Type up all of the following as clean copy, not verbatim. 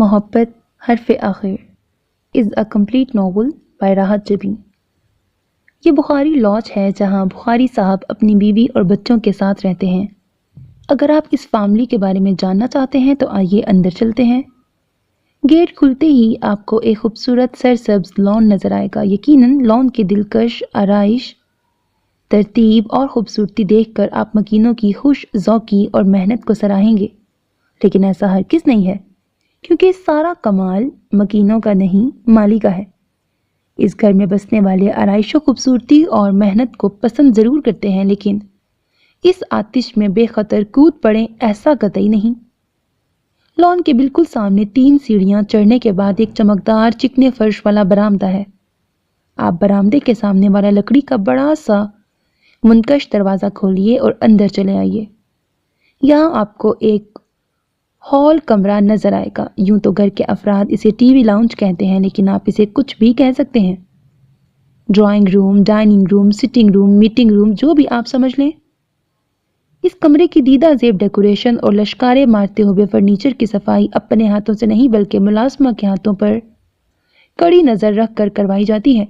محبت حرف آخر از اے کمپلیٹ ناول بائی راحت جبی۔ یہ بخاری لاج ہے جہاں بخاری صاحب اپنی بیوی اور بچوں کے ساتھ رہتے ہیں۔ اگر آپ اس فیملی کے بارے میں جاننا چاہتے ہیں تو آئیے اندر چلتے ہیں۔ گیٹ کھلتے ہی آپ کو ایک خوبصورت سرسبز لان نظر آئے گا۔ یقیناً لان کی دلکش آرائش، ترتیب اور خوبصورتی دیکھ کر آپ مکینوں کی خوش ذوقی اور محنت کو سراہیں گے، لیکن ایسا ہرگز نہیں ہے، کیونکہ سارا کمال مکینوں کا نہیں، مالی کا ہے۔ اس گھر میں بسنے والے آرائش و خوبصورتی اور محنت کو پسند ضرور کرتے ہیں، لیکن اس آتش میں بے خطر کود پڑیں ایسا قطعی نہیں۔ لان کے بالکل سامنے 3 سیڑھیاں چڑھنے کے بعد ایک چمکدار چکنے فرش والا برآمدہ ہے۔ آپ برآمدے کے سامنے والا لکڑی کا بڑا سا منکش دروازہ کھولیے اور اندر چلے آئیے۔ یہاں آپ کو ایک ہال کمرہ نظر آئے گا۔ یوں تو گھر کے افراد اسے ٹی وی لاؤنج کہتے ہیں، لیکن آپ اسے کچھ بھی کہہ سکتے ہیں۔ Drawing room, dining room, sitting room, meeting room, جو بھی آپ سمجھ لیں۔ اس کمرے کی دیدہ زیب ڈیکوریشن اور لشکارے مارتے ہوئے فرنیچر کی صفائی اپنے ہاتھوں سے نہیں بلکہ ملازمہ کے ہاتھوں پر کڑی نظر رکھ کر کروائی جاتی ہے۔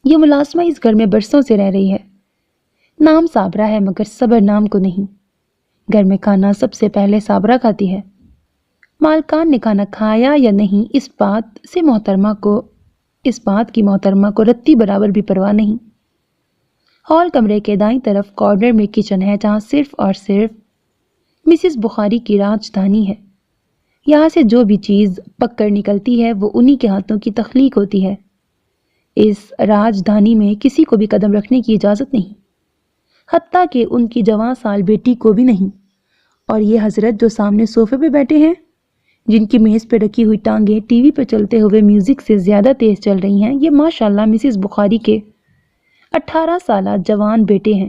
یہ ملازمہ اس گھر میں برسوں سے رہ رہی ہے۔ نام صابرہ ہے مگر صبر نام کو نہیں۔ گھر میں کھانا سب سے پہلے صابرہ کھاتی ہے۔ مالکان نے کھانا کھایا یا نہیں اس بات کی محترمہ کو رتی برابر بھی پرواہ نہیں۔ ہال کمرے کے دائیں طرف کارنر میں کچن ہے، جہاں صرف اور صرف مسز بخاری کی راجدھانی ہے۔ یہاں سے جو بھی چیز پک کر نکلتی ہے وہ انہی کے ہاتھوں کی تخلیق ہوتی ہے۔ اس راجدھانی میں کسی کو بھی قدم رکھنے کی اجازت نہیں، حتیٰ کہ ان کی جوان سال بیٹی کو بھی نہیں۔ اور یہ حضرت جو سامنے صوفے پہ بیٹھے ہیں، جن کی میز پہ رکھی ہوئی ٹانگیں ٹی وی پہ چلتے ہوئے میوزک سے زیادہ تیز چل رہی ہیں، یہ ماشاءاللہ مسز بخاری کے 18 سالہ جوان بیٹے ہیں۔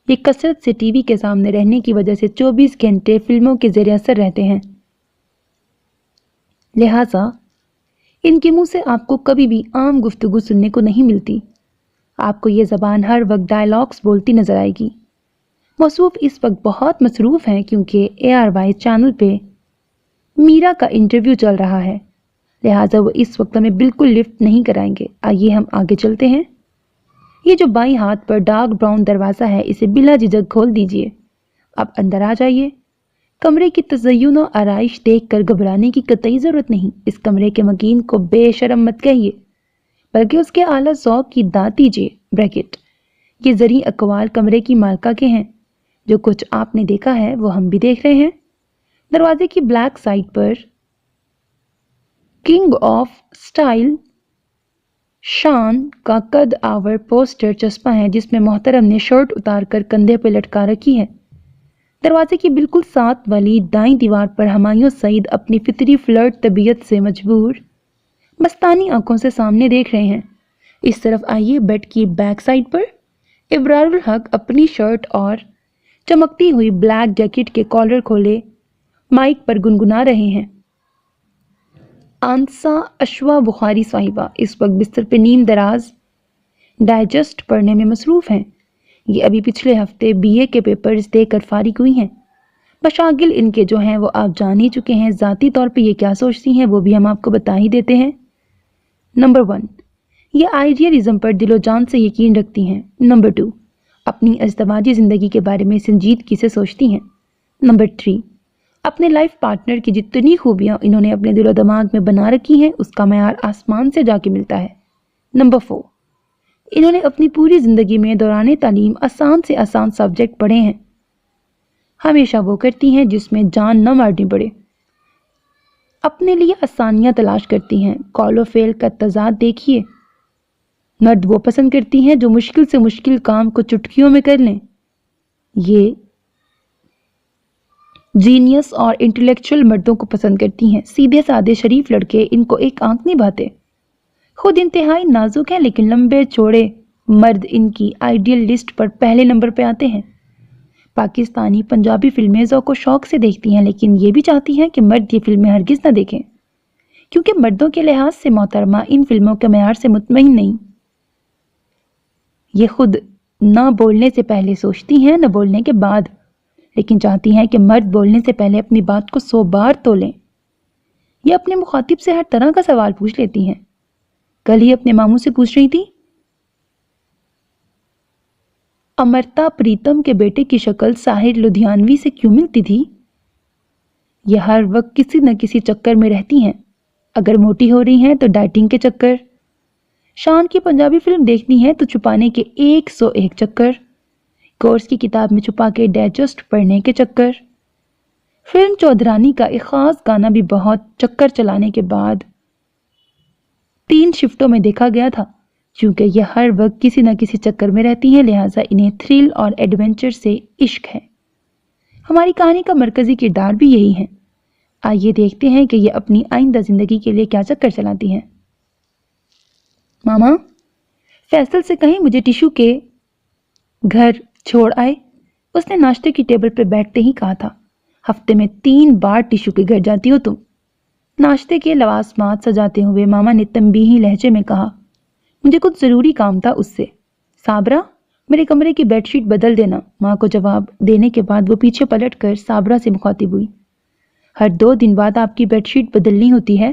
یہ کثرت سے ٹی وی کے سامنے رہنے کی وجہ سے 24 گھنٹے فلموں کے زیر اثر رہتے ہیں، لہٰذا ان کے منہ سے آپ کو کبھی بھی عام گفتگو سننے کو نہیں ملتی۔ آپ کو یہ زبان ہر وقت ڈائلاگز بولتی نظر آئے گی۔ موصوف اس وقت بہت مصروف ہیں کیونکہ ARY چینل پہ میرا کا انٹرویو چل رہا ہے، لہٰذا وہ اس وقت ہمیں بالکل لفٹ نہیں کرائیں گے۔ آئیے ہم آگے چلتے ہیں۔ یہ جو بائیں ہاتھ پر ڈارک براؤن دروازہ ہے، اسے بلا جھجک کھول دیجئے۔ اب اندر آ جائیے۔ کمرے کی تزئین و آرائش دیکھ کر گھبرانے کی قطعی ضرورت نہیں۔ اس کمرے کے مکین کو بے شرم مت کہیے، بلکہ اس کے اعلیٰ ذوق کی داد دیجئے۔ بریکٹ یہ زرعی اقوال کمرے کی مالکہ کے ہیں۔ جو کچھ آپ نے دیکھا ہے وہ ہم بھی دیکھ رہے ہیں۔ دروازے کی black side per king of style شان کا قد آور پوسٹر چسپاں ہے، جس میں محترم نے شرٹ اتار کر کندھے پہ لٹکا رکھی ہے۔ دروازے کی بالکل ساتھ والی دائیں دیوار پر ہمایوں سعید اپنی فطری فلرٹ طبیعت سے مجبور مستانی آنکھوں سے سامنے دیکھ رہے ہیں۔ اس طرف آئیے، بیڈ کی بیک سائڈ پر ابرار الحق اپنی شرٹ اور چمکتی ہوئی بلیک جیکٹ کے کالر کھولے مائک پر گنگنا رہے ہیں۔ آنسا اشوا بخاری صاحبہ اس وقت بستر پہ نیم دراز ڈائجسٹ پڑھنے میں مصروف ہیں۔ یہ ابھی پچھلے ہفتے BA کے پیپرز دے کر فارغ ہوئی ہیں۔ مشاغل ان کے جو ہیں وہ آپ جان ہی چکے ہیں۔ ذاتی طور پہ یہ کیا سوچتی ہیں وہ بھی ہم آپ کو بتا ہی دیتے ہیں۔ نمبر 1، یہ آئیڈیلزم پر دل و جان سے یقین رکھتی ہیں۔ نمبر 2، اپنی ازدواجی زندگی کے بارے میں سنجیدگی سے سوچتی ہیں۔ نمبر 3، اپنے لائف پارٹنر کی جتنی خوبیاں انہوں نے اپنے دل و دماغ میں بنا رکھی ہیں، اس کا معیار آسمان سے جا کے ملتا ہے۔ نمبر 4، انہوں نے اپنی پوری زندگی میں دوران تعلیم آسان سے آسان سبجیکٹ پڑھے ہیں۔ ہمیشہ وہ کرتی ہیں جس میں جان نہ مارنی پڑے، اپنے لیے آسانیاں تلاش کرتی ہیں۔ کال و فعل کا تضاد دیکھیے۔ مرد وہ پسند کرتی ہیں جو مشکل سے مشکل کام کو چٹکیوں میں کر لیں۔ یہ جینیس اور انٹلیکچوئل مردوں کو پسند کرتی ہیں۔ سیدھے سادے شریف لڑکے ان کو ایک آنکھ نہیں بھاتے۔ خود انتہائی نازک ہیں، لیکن لمبے چوڑے مرد ان کی آئیڈیل لسٹ پر پہلے نمبر پہ آتے ہیں۔ پاکستانی پنجابی فلمیں ذوق و شوق سے دیکھتی ہیں، لیکن یہ بھی چاہتی ہیں کہ مرد یہ فلمیں ہرگز نہ دیکھیں، کیونکہ مردوں کے لحاظ سے محترمہ ان فلموں کے معیار سے مطمئن نہیں۔ یہ خود نہ بولنے سے پہلے سوچتی ہیں نہ بولنے کے بعد، لیکن چاہتی ہیں کہ مرد بولنے سے پہلے اپنی بات کو 100 بار تولیں۔ یہ اپنے مخاطب سے ہر طرح کا سوال پوچھ لیتی ہیں۔ کل ہی اپنے ماموں سے پوچھ رہی تھی، امرتا پریتم کے بیٹے کی شکل ساحر لدھیانوی سے کیوں ملتی تھی؟ یہ ہر وقت کسی نہ کسی چکر میں رہتی ہیں۔ اگر موٹی ہو رہی ہیں تو ڈائٹنگ کے چکر، شان کی پنجابی فلم دیکھنی ہے تو چھپانے کے 101 چکر، کورس کی کتاب میں چھپا کے ڈائجسٹ پڑھنے کے چکر، فلم چودھرانی کا ایک خاص گانا بھی بہت چکر چلانے کے بعد 3 شفٹوں میں دیکھا گیا تھا۔ چونکہ یہ ہر وقت کسی نہ کسی چکر میں رہتی ہیں، لہٰذا انہیں تھرل اور ایڈونچر سے عشق ہے۔ ہماری کہانی کا مرکزی کردار بھی یہی ہے۔ آئیے دیکھتے ہیں کہ یہ اپنی آئندہ زندگی کے لیے کیا چکر چلاتی ہیں۔ ماما، فیصل سے کہیں مجھے ٹیشو کے گھر چھوڑ آئے، اس نے ناشتے کی ٹیبل پہ بیٹھتے ہی کہا تھا۔ ہفتے میں 3 بار ٹیشو کے گھر جاتی ہو تم؟ ناشتے کے لوازمات سجاتے ہوئے ماما نے تنبیہی لہجے میں کہا، مجھے کچھ ضروری کام تھا اس سے۔ صابرہ، میرے کمرے کی بیڈ شیٹ بدل دینا۔ ماں کو جواب دینے کے بعد وہ پیچھے پلٹ کر صابرہ سے مخاطب ہوئی، ہر 2 دن بعد آپ کی بیڈ شیٹ بدلنی ہوتی ہے؟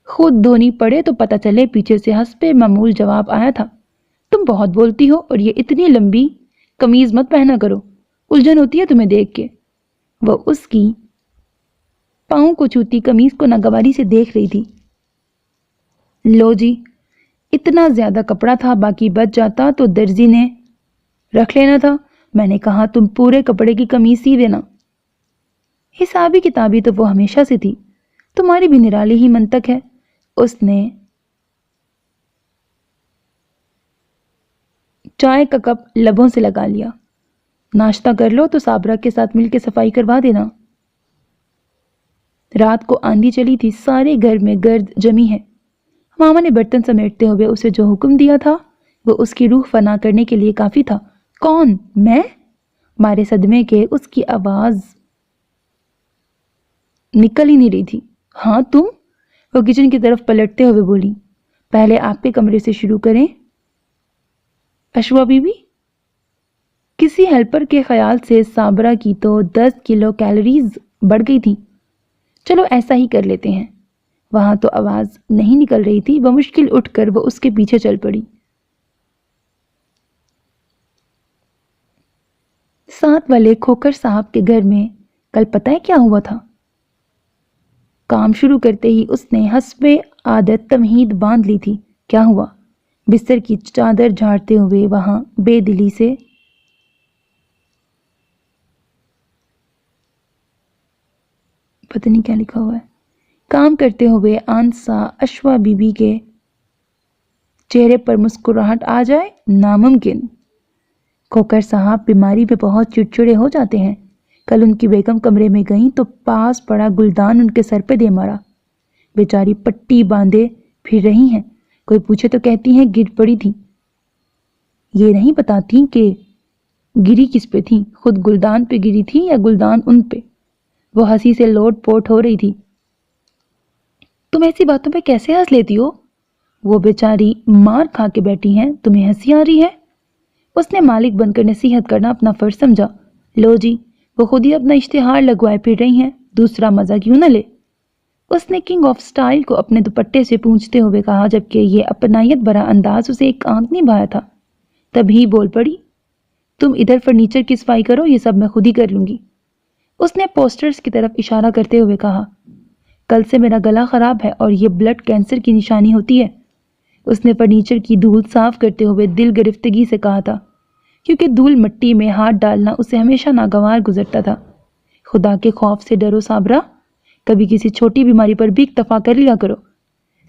خود دھونی پڑے تو پتہ چلے، پیچھے سے حسب معمول جواب آیا تھا۔ تم بہت بولتی ہو اور یہ اتنی لمبی قمیض مت پہنا کرو، الجھن ہوتی ہے تمہیں دیکھ کے۔ وہ اس کی پاؤں کو چھوتی قمیض کو ناگواری سے دیکھ رہی تھی۔ لو جی، اتنا زیادہ کپڑا تھا، باقی بچ جاتا تو درزی نے رکھ لینا تھا۔ میں نے کہا تم پورے کپڑے کی قمیض سی دینا۔ حسابی کتابی تو وہ ہمیشہ سے تھی، تمہاری بھی نرالی ہی منطق ہے۔ اس نے چائے کا کپ لبوں سے لگا لیا۔ ناشتہ کر لو تو صابرہ کے ساتھ مل کے صفائی کروا دینا۔ رات کو آندھی چلی تھی، سارے گھر میں گرد جمی ہے۔ ماما نے برتن سمیٹتے ہوئے اسے جو حکم دیا تھا وہ اس کی روح فنا کرنے کے لیے کافی تھا۔ کون؟ میں؟ مارے صدمے کے اس کی آواز نکل ہی نہیں رہی تھی۔ ہاں تم؟ وہ کچن کی طرف پلٹتے ہوئے بولی۔ پہلے آپ کے کمرے سے شروع کریں اشوا بی بی۔ کسی ہیلپر کے خیال سے صابرہ کی تو 10 کلو کیلوریز بڑھ گئی تھی۔ چلو ایسا ہی کر لیتے ہیں۔ وہاں تو آواز نہیں نکل رہی تھی، بمشکل اٹھ کر وہ اس کے پیچھے چل پڑی۔ ساتھ والے کھوکر صاحب کے گھر میں کل پتہ ہے کیا ہوا تھا؟ کام شروع کرتے ہی اس نے حسب عادت تمہید باندھ لی تھی۔ کیا ہوا؟ بستر کی چادر جھاڑتے ہوئے وہاں بے دلی سے پتہ نہیں کیا لکھا ہوا ہے، کام کرتے ہوئے آنسا اشوا بی بی کے چہرے پر مسکراہٹ آ جائے، ناممکن۔ کھوکر صاحب بیماری پہ بہت چڑچڑے ہو جاتے ہیں۔ کل ان کی بیگم کمرے میں گئیں تو پاس پڑا گلدان ان کے سر پہ دے مارا۔ بیچاری پٹی باندھے پھر رہی ہیں، کوئی پوچھے تو کہتی ہیں گر پڑی تھی۔ یہ نہیں بتاتی کہ گری کس پہ تھی، خود گلدان پہ گری تھی یا گلدان ان پہ۔ وہ ہنسی سے لوٹ پوٹ ہو رہی تھی۔ تم ایسی باتوں پہ کیسے ہنس لیتی ہو؟ وہ بیچاری مار کھا کے بیٹھی ہیں، تمہیں ہنسی آ رہی ہے؟ اس نے مالک بن کر نصیحت کرنا اپنا فرض سمجھا۔ لو جی، وہ خود ہی اپنا اشتہار لگوائے پھر رہی ہیں، دوسرا مزہ کیوں نہ لے؟ اس نے کنگ آف سٹائل کو اپنے دوپٹے سے پونچھتے ہوئے کہا، جبکہ یہ اپنائیت بھرا انداز اسے ایک آنکھ نہیں بھایا تھا۔ تبھی بول پڑی، تم ادھر فرنیچر کی صفائی کرو، یہ سب میں خود ہی کر لوں گی۔ اس نے پوسٹرز کی طرف اشارہ کرتے ہوئے کہا، کل سے میرا گلا خراب ہے اور یہ بلڈ کینسر کی نشانی ہوتی ہے۔ اس نے فرنیچر کی دھول صاف کرتے ہوئے دل گرفتگی سے کہا تھا، کیونکہ دھول مٹی میں ہاتھ ڈالنا اسے ہمیشہ ناگوار گزرتا تھا۔ خدا کے خوف سے ڈرو صابرہ، کبھی کسی چھوٹی بیماری پر بھی اکتفا کر لیا کرو۔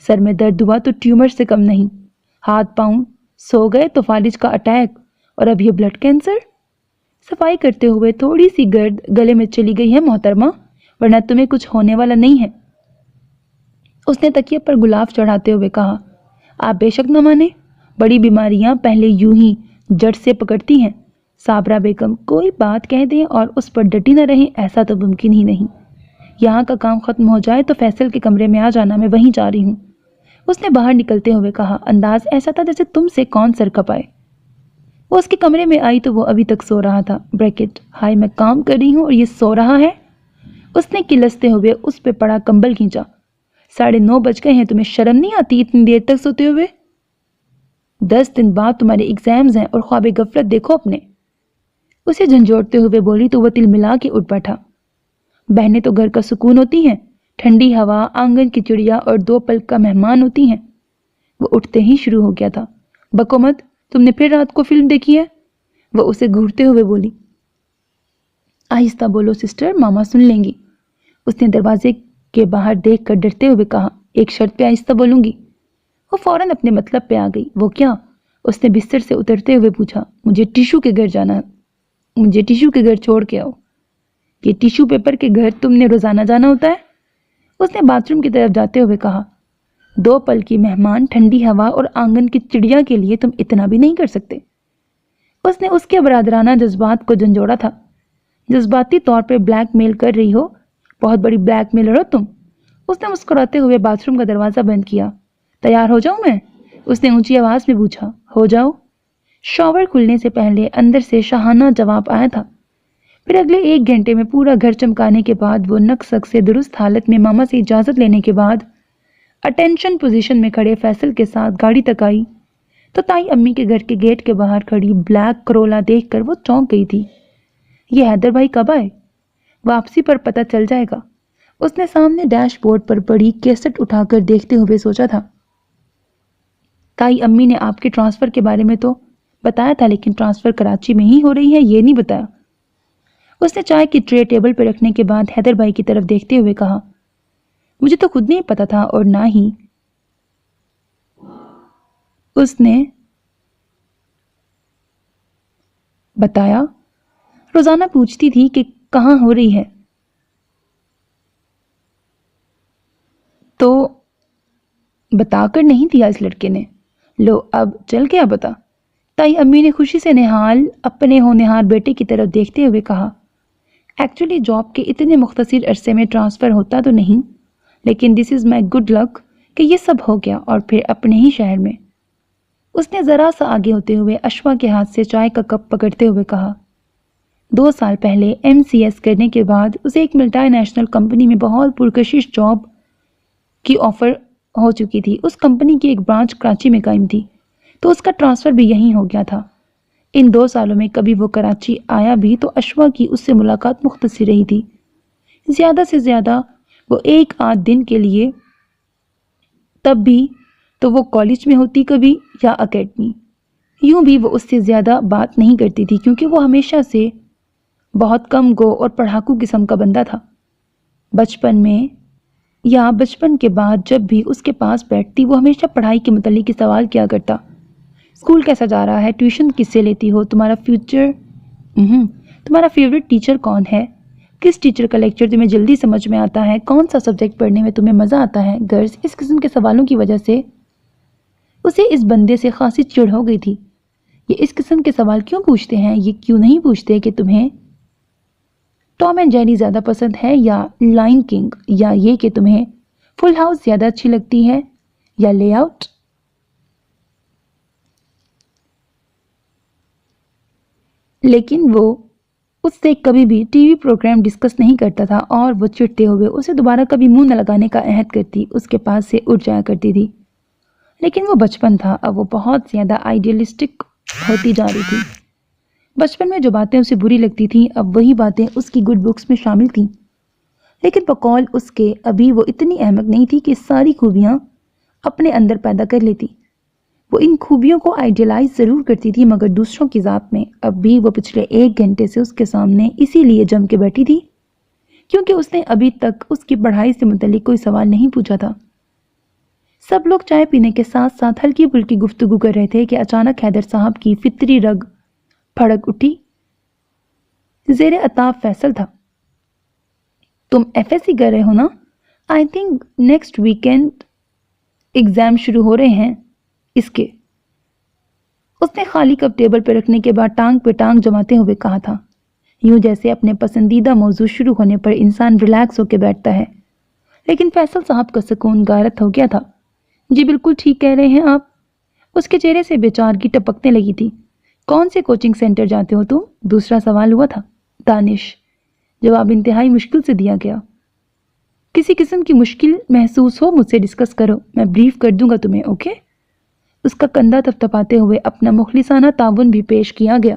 سر میں درد ہوا تو ٹیومر سے کم نہیں، ہاتھ پاؤں سو گئے تو فالج کا اٹیک، اور اب یہ بلڈ کینسر۔ صفائی کرتے ہوئے تھوڑی سی گرد گلے میں چلی گئی ہے محترمہ، ورنہ تمہیں کچھ ہونے والا نہیں ہے۔ اس نے تکیے پر گلاف چڑھاتے ہوئے کہا، آپ بے شک نہ مانے، بڑی بیماریاں پہلے یوں ہی جڑ سے پکڑتی ہیں۔ صابرہ بیگم کوئی بات کہہ دیں اور اس پر ڈٹی نہ رہیں، ایسا تو ممکن ہی نہیں۔ یہاں کا کام ختم ہو جائے تو فیصل کے کمرے میں آ جانا، میں وہیں جا رہی ہوں۔ اس نے باہر نکلتے ہوئے کہا، انداز ایسا تھا جیسے تم سے کون سر کھپائے۔ وہ اس کے کمرے میں آئی تو وہ ابھی تک سو رہا تھا۔ بریکٹ ہائی میں کام کر رہی ہوں اور یہ سو رہا ہے۔ اس نے کلستے ہوئے اس پہ پڑا کمبل کھینچا۔ 9:30 بج گئے ہیں، تمہیں شرم نہیں آتی اتنی دیر تک سوتے ہوئے؟ 10 دن بعد تمہارے ایگزامز ہیں اور خواب غفلت دیکھو اپنے۔ اسے جھنجھوڑتے ہوئے بولی تو وہ تل ملا کے اٹھ بیٹھا۔ بہنیں تو گھر کا سکون ہوتی ہیں، ٹھنڈی ہوا، آنگن کی چڑیا اور 2 پل کا مہمان ہوتی ہیں۔ وہ اٹھتے ہی شروع ہو گیا تھا۔ بکو مت، تم نے پھر رات کو فلم دیکھی ہے؟ وہ اسے گھورتے ہوئے بولی۔ آہستہ بولو سسٹر، ماما سن لیں گی۔ اس نے دروازے کے باہر دیکھ کر ڈرتے ہوئے کہا، ایک شرط پہ آہستہ بولوں گی۔ وہ فوراً اپنے مطلب پہ آ گئی۔ وہ کیا؟ اس نے بستر سے اترتے ہوئے پوچھا۔ مجھے ٹیشو کے گھر چھوڑ کے آؤ۔ یہ ٹیشو پیپر کے گھر تم نے روزانہ جانا ہوتا ہے؟ اس نے باتھ روم کی طرف جاتے ہوئے کہا۔ 2 پل کی مہمان، ٹھنڈی ہوا اور آنگن کی چڑیا کے لیے تم اتنا بھی نہیں کر سکتے؟ اس نے اس کے برادرانہ جذبات کو جھنجھوڑا تھا۔ جذباتی طور پہ بلیک میل کر رہی ہو، بہت بڑی بلیک میلر ہو تم۔ اس نے مسکراتے ہوئے باتھ روم کا دروازہ بند کیا۔ تیار ہو جاؤں میں؟ اس نے اونچی آواز میں پوچھا۔ ہو جاؤ۔ شاور کھلنے سے پہلے اندر سے شاہانہ جواب آیا تھا۔ پھر اگلے 1 گھنٹے میں پورا گھر چمکانے کے بعد وہ نک سک سے درست حالت میں ماما سے اجازت لینے کے بعد اٹینشن پوزیشن میں کھڑے فیصل کے ساتھ گاڑی تک آئی تو تائی امی کے گھر کے گیٹ کے باہر کھڑی بلیک کرولا دیکھ کر وہ چونک گئی تھی۔ یہ حیدر بھائی کب آئے؟ واپسی پر پتہ چل جائے گا۔ اس نے سامنے ڈیش بورڈ پر پڑی کیسٹ اٹھا کر دیکھتے ہوئے سوچا تھا۔ تائی امی نے آپ کے ٹرانسفر کے بارے میں تو بتایا تھا، لیکن ٹرانسفر کراچی میں ہی ہو رہی ہے یہ نہیں بتایا۔ اس نے چائے کی ٹرے ٹیبل پہ رکھنے کے بعد حیدر بھائی کی طرف دیکھتے ہوئے کہا، مجھے تو خود نہیں پتا تھا اور نہ ہی اس نے بتایا۔ روزانہ پوچھتی تھی کہ کہاں ہو رہی ہے تو بتا کر نہیں دیا اس لڑکے نے۔ لو اب چل گیا بتا۔ تائی امی نے خوشی سے نہال اپنے ہونہار بیٹے کی طرف دیکھتے ہوئے کہا، ایکچولی جاب کے اتنے مختصر عرصے میں ٹرانسفر ہوتا تو نہیں، لیکن دس از مائی گڈ لک کہ یہ سب ہو گیا اور پھر اپنے ہی شہر میں۔ اس نے ذرا سا آگے ہوتے ہوئے اشوا کے ہاتھ سے چائے کا کپ پکڑتے ہوئے کہا، 2 سال پہلے MCS کرنے کے بعد اسے ایک ملٹی نیشنل کمپنی میں بہت پرکشش جاب کی آفر ہو چکی تھی۔ اس کمپنی کی ایک برانچ کراچی میں قائم تھی، تو اس کا ٹرانسفر بھی یہیں ہو گیا تھا۔ ان 2 سالوں میں کبھی وہ کراچی آیا بھی تو اشوا کی اس سے ملاقات مختصر رہی تھی۔ زیادہ سے زیادہ وہ 1-8 دن کے لیے، تب بھی تو وہ کالج میں ہوتی کبھی یا اکیڈمی۔ یوں بھی وہ اس سے زیادہ بات نہیں کرتی تھی کیونکہ وہ ہمیشہ سے بہت کم گو اور پڑھاکو قسم کا بندہ تھا۔ بچپن میں یا بچپن کے بعد جب بھی اس کے پاس بیٹھتی وہ ہمیشہ پڑھائی کے متعلق سوال کیا کرتا، اسکول کیسا جا رہا ہے، ٹیوشن کس سے لیتی ہو، تمہارا فیوریٹ ٹیچر کون ہے، کس ٹیچر کا لیکچر تمہیں جلدی سمجھ میں آتا ہے، کون سا سبجیکٹ پڑھنے میں تمہیں مزہ آتا ہے۔ گرلز اس قسم کے سوالوں کی وجہ سے اسے اس بندے سے خاصی چڑ ہو گئی تھی۔ یہ اس قسم کے سوال کیوں پوچھتے ہیں؟ یہ کیوں نہیں پوچھتے کہ تمہیں ٹام اینڈ جیری زیادہ پسند ہے یا لائن کنگ، یا یہ کہ تمہیں فل ہاؤس زیادہ اچھی لگتی ہے یا لے آؤٹ؟ لیکن وہ اس سے کبھی بھی ٹی وی پروگرام ڈسکس نہیں کرتا تھا اور وہ چڑھتے ہوئے اسے دوبارہ کبھی منہ نہ لگانے کا عہد کرتی اس کے پاس سے اٹھ جایا کرتی تھی۔ لیکن وہ بچپن تھا، اب وہ بہت زیادہ آئیڈیلسٹک ہوتی جا رہی تھی۔ بچپن میں جو باتیں اسے بری لگتی تھیں اب وہی باتیں اس کی گڈ بکس میں شامل تھیں، لیکن بقول اس کے ابھی وہ اتنی احمق نہیں تھی کہ ساری خوبیاں اپنے اندر پیدا کر لیتی۔ وہ ان خوبیوں کو آئیڈیلائز ضرور کرتی تھی مگر دوسروں کی ذات میں۔ اب بھی وہ پچھلے 1 گھنٹے سے اس کے سامنے اسی لیے جم کے بیٹھی تھی کیونکہ اس نے ابھی تک اس کی پڑھائی سے متعلق کوئی سوال نہیں پوچھا تھا۔ سب لوگ چائے پینے کے ساتھ ساتھ ہلکی پھلکی گفتگو کر رہے تھے کہ اچانک حیدر صاحب کی فطری رگ پھڑک اٹھی۔ زیر عطا فیصل تھا، تم FSC کر رہے ہو نا؟ I think next weekend exam شروع ہو رہے ہیں اس کے۔ اس نے خالی کپ ٹیبل پہ رکھنے کے بعد ٹانگ پہ ٹانگ جماتے ہوئے کہا تھا، یوں جیسے اپنے پسندیدہ موضوع شروع ہونے پر انسان ریلیکس ہو کے بیٹھتا ہے۔ لیکن فیصل صاحب کا سکون غارت ہو گیا تھا۔ جی بالکل ٹھیک کہہ رہے ہیں آپ۔ اس کے چہرے سے بےچارگی ٹپکنے لگی تھی۔ کون سے کوچنگ سینٹر جاتے ہو تم؟ دوسرا سوال ہوا تھا۔ دانش، جواب انتہائی مشکل سے دیا گیا۔ کسی قسم کی مشکل محسوس ہو مجھ سے ڈسکس کرو، میں بریف کر دوں گا تمہیں، اوکے؟ اس کا کندھا تھپتھپاتے ہوئے اپنا مخلصانہ تعاون بھی پیش کیا گیا۔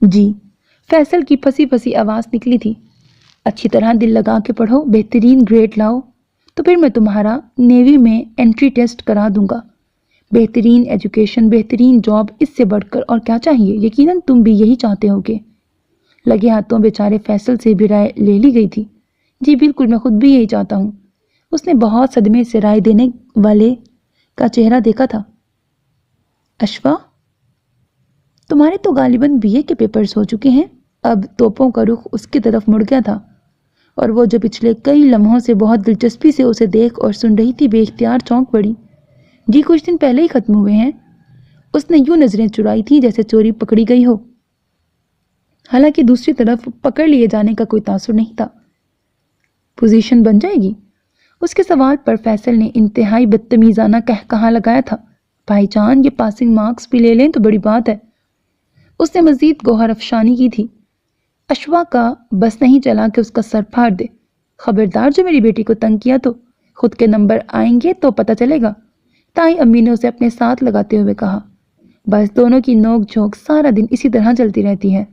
جی، فیصل کی پھنسی پھنسی آواز نکلی تھی۔ اچھی طرح دل لگا کے پڑھو، بہترین گریڈ لاؤ، تو پھر میں تمہارا نیوی میں انٹری ٹیسٹ کرا دوں گا۔ بہترین ایجوکیشن، بہترین جاب، اس سے بڑھ کر اور کیا چاہیے؟ یقیناً تم بھی یہی چاہتے ہو گے۔ لگے ہاتھوں بیچارے فیصل سے بھی رائے لے لی گئی تھی۔ جی بالکل، میں خود بھی یہی چاہتا ہوں۔ اس نے بہت صدمے سے رائے دینے والے کا چہرہ دیکھا تھا۔ اشوا، تمہارے تو غالباً بی اے کے پیپرز ہو چکے ہیں۔ اب توپوں کا رخ اس کی طرف مڑ گیا تھا، اور وہ جو پچھلے کئی لمحوں سے بہت دلچسپی سے اسے دیکھ اور سن رہی تھی بے اختیار چونک پڑی۔ جی کچھ دن پہلے ہی ختم ہوئے ہیں۔ اس نے یوں نظریں چرائی تھی جیسے چوری پکڑی گئی ہو، حالانکہ دوسری طرف پکڑ لیے جانے کا کوئی تاثر نہیں تھا۔ پوزیشن بن جائے گی؟ اس کے سوال پر فیصل نے انتہائی بدتمیزانہ کہا لگایا تھا۔ بھائی جان، یہ پاسنگ مارکس بھی لے لیں تو بڑی بات ہے۔ اس نے مزید گوہر افشانی کی تھی۔ اشوا کا بس نہیں چلا کہ اس کا سر پھاڑ دے۔ خبردار، جو میری بیٹی کو تنگ کیا تو خود کے نمبر آئیں گے تو پتہ چلے گا، تائی امی نے اسے اپنے ساتھ لگاتے ہوئے کہا۔ بس دونوں کی نوک جھونک سارا دن اسی طرح چلتی رہتی ہے۔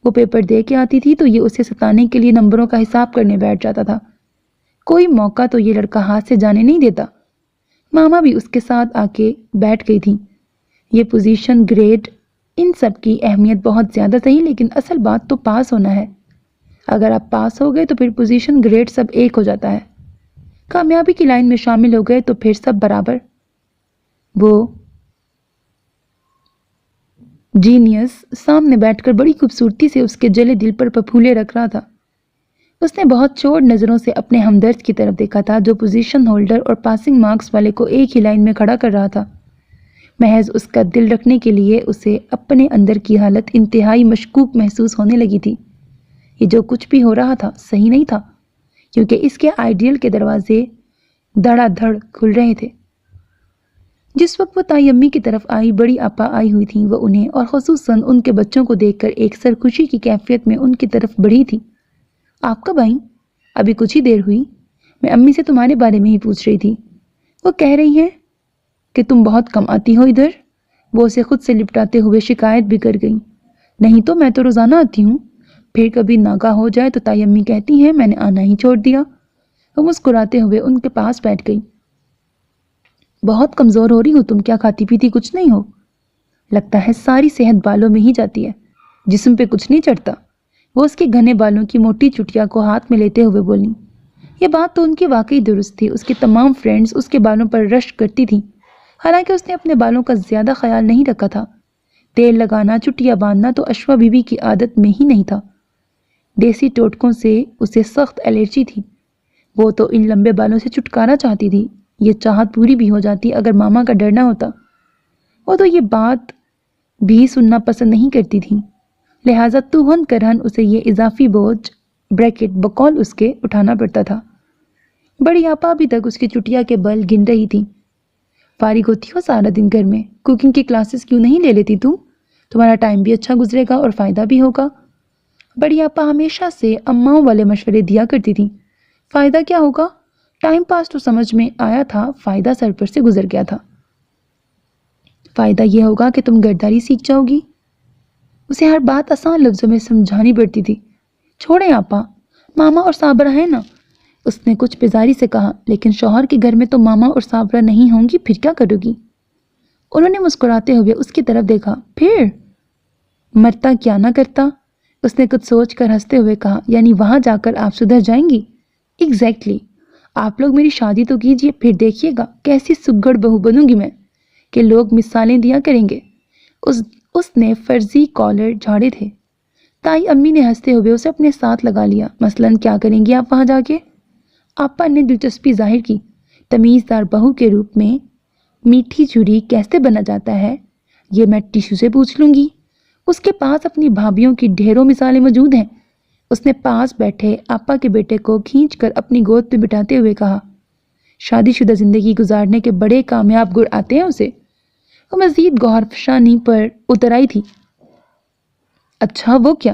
وہ پیپر دے کے آتی تھی تو یہ اسے ستانے کے لیے نمبروں کا حساب کرنے بیٹھ جاتا تھا۔ کوئی موقع تو یہ لڑکا ہاتھ سے جانے نہیں دیتا۔ ماما بھی اس کے ساتھ آ کے بیٹھ گئی تھی۔ یہ پوزیشن، گریڈ، ان سب کی اہمیت بہت زیادہ صحیح، لیکن اصل بات تو پاس ہونا ہے۔ اگر آپ پاس ہو گئے تو پھر پوزیشن، گریڈ سب ایک ہو جاتا ہے۔ کامیابی کی لائن میں شامل ہو گئے تو پھر سب برابر۔ وہ جینیس سامنے بیٹھ کر بڑی خوبصورتی سے اس کے جلے دل پر پھپھولے رکھ رہا تھا۔ اس نے بہت چوڑ نظروں سے اپنے ہمدرد کی طرف دیکھا تھا جو پوزیشن ہولڈر اور پاسنگ مارکس والے کو ایک ہی لائن میں کھڑا کر رہا تھا۔ محض اس کا دل رکھنے کے لیے اسے اپنے اندر کی حالت انتہائی مشکوک محسوس ہونے لگی تھی۔ یہ جو کچھ بھی ہو رہا تھا صحیح نہیں تھا، کیونکہ اس کے آئیڈیل کے دروازے دھڑا دھڑ کھل رہے تھے۔ جس وقت وہ تائی امی کی طرف آئی، بڑی آپا آئی ہوئی تھیں، وہ انہیں اور خصوصاً ان کے بچوں کو دیکھ کر ایک سرخوشی کی کیفیت میں ان کی طرف بڑھی تھی۔ آپ کب آئیں؟ ابھی کچھ ہی دیر ہوئی۔ میں امی سے تمہارے بارے میں ہی پوچھ رہی تھی۔ وہ کہہ رہی ہیں کہ تم بہت کم آتی ہو ادھر۔ وہ اسے خود سے لپٹاتے ہوئے شکایت بھی کر گئی۔ نہیں تو میں تو روزانہ آتی ہوں، پھر کبھی ناگا ہو جائے تو تائی امی کہتی ہیں میں نے آنا ہی چھوڑ دیا۔ وہ مسکراتے ہوئے ان کے پاس بیٹھ گئی۔ بہت کمزور ہو رہی ہو تم، کیا کھاتی پیتی کچھ نہیں ہو؟ لگتا ہے ساری صحت بالوں میں ہی جاتی ہے، جسم پہ کچھ نہیں چڑھتا۔ وہ اس کے گھنے بالوں کی موٹی چٹیا کو ہاتھ میں لیتے ہوئے بولی۔ یہ بات تو ان کی واقعی درست تھی۔ اس کی تمام فرینڈز اس کے بالوں پر رشک کرتی تھیں، حالانکہ اس نے اپنے بالوں کا زیادہ خیال نہیں رکھا تھا۔ تیل لگانا، چٹیا باندھنا تو اشوا بی بی کی عادت میں ہی نہیں تھا۔ دیسی ٹوٹکوں سے اسے سخت الرجی تھی۔ وہ تو ان لمبے بالوں سے چھٹکارا چاہتی تھی۔ یہ چاہت پوری بھی ہو جاتی اگر ماما کا ڈر نہ ہوتا۔ وہ تو یہ بات بھی سننا پسند نہیں کرتی تھی، لہٰذا توہن کرہن اسے یہ اضافی بوجھ بریکٹ بقول اس کے اٹھانا پڑتا تھا۔ بڑی آپا ابھی تک اس کی چٹیا کے بل گن رہی تھی۔ فارغ ہوتی ہو سارا دن گھر میں، کوکنگ کی کلاسز کیوں نہیں لے لیتی تم؟ تمہارا ٹائم بھی اچھا گزرے گا اور فائدہ بھی ہوگا۔ بڑی آپا ہمیشہ سے اماؤں والے مشورے دیا کرتی تھی۔ فائدہ کیا ہوگا؟ ٹائم پاس تو سمجھ میں آیا تھا، فائدہ سر پر سے گزر گیا تھا۔ فائدہ یہ ہوگا کہ تم گرداری سیکھ جاؤ گی۔ اسے ہر بات آسان لفظوں میں سمجھانی پڑتی تھی۔ چھوڑیں آپا، ماما اور صابرہ ہیں نا، اس نے کچھ بیزاری سے کہا۔ لیکن شوہر کے گھر میں تو ماما اور صابرہ نہیں ہوں گی، پھر کیا کرو گی؟ انہوں نے مسکراتے ہوئے اس کی طرف دیکھا۔ پھر مرتا کیا نہ کرتا، اس نے کچھ سوچ کر ہنستے ہوئے کہا۔ یعنی وہاں جا کر آپ سدھر جائیں گی؟ ایگزیکٹلی۔ آپ لوگ میری شادی تو کیجئے، پھر دیکھیے گا کیسی سگڑ بہو بنوں گی میں کہ لوگ مثالیں دیا کریں گے۔ اس نے فرضی کالر جھاڑے تھے۔ تائی امی نے ہنستے ہوئے اسے اپنے ساتھ لگا لیا۔ مثلاً کیا کریں گی آپ وہاں جا کے؟ آپا نے دلچسپی ظاہر کی۔ تمیزدار بہو کے روپ میں میٹھی چھری کیسے بنا جاتا ہے یہ میں ٹیشو سے پوچھ لوں گی۔ اس کے پاس اپنی بھابھیوں کی ڈھیروں مثالیں موجود ہیں۔ اس نے پاس بیٹھے آپا کے بیٹے کو کھینچ کر اپنی گود پہ بٹھاتے ہوئے کہا۔ شادی شدہ زندگی گزارنے کے بڑے کامیاب گڑ آتے ہیں اسے۔ وہ مزید گوہر فشانی پر اتر آئی تھی۔ اچھا وہ کیا؟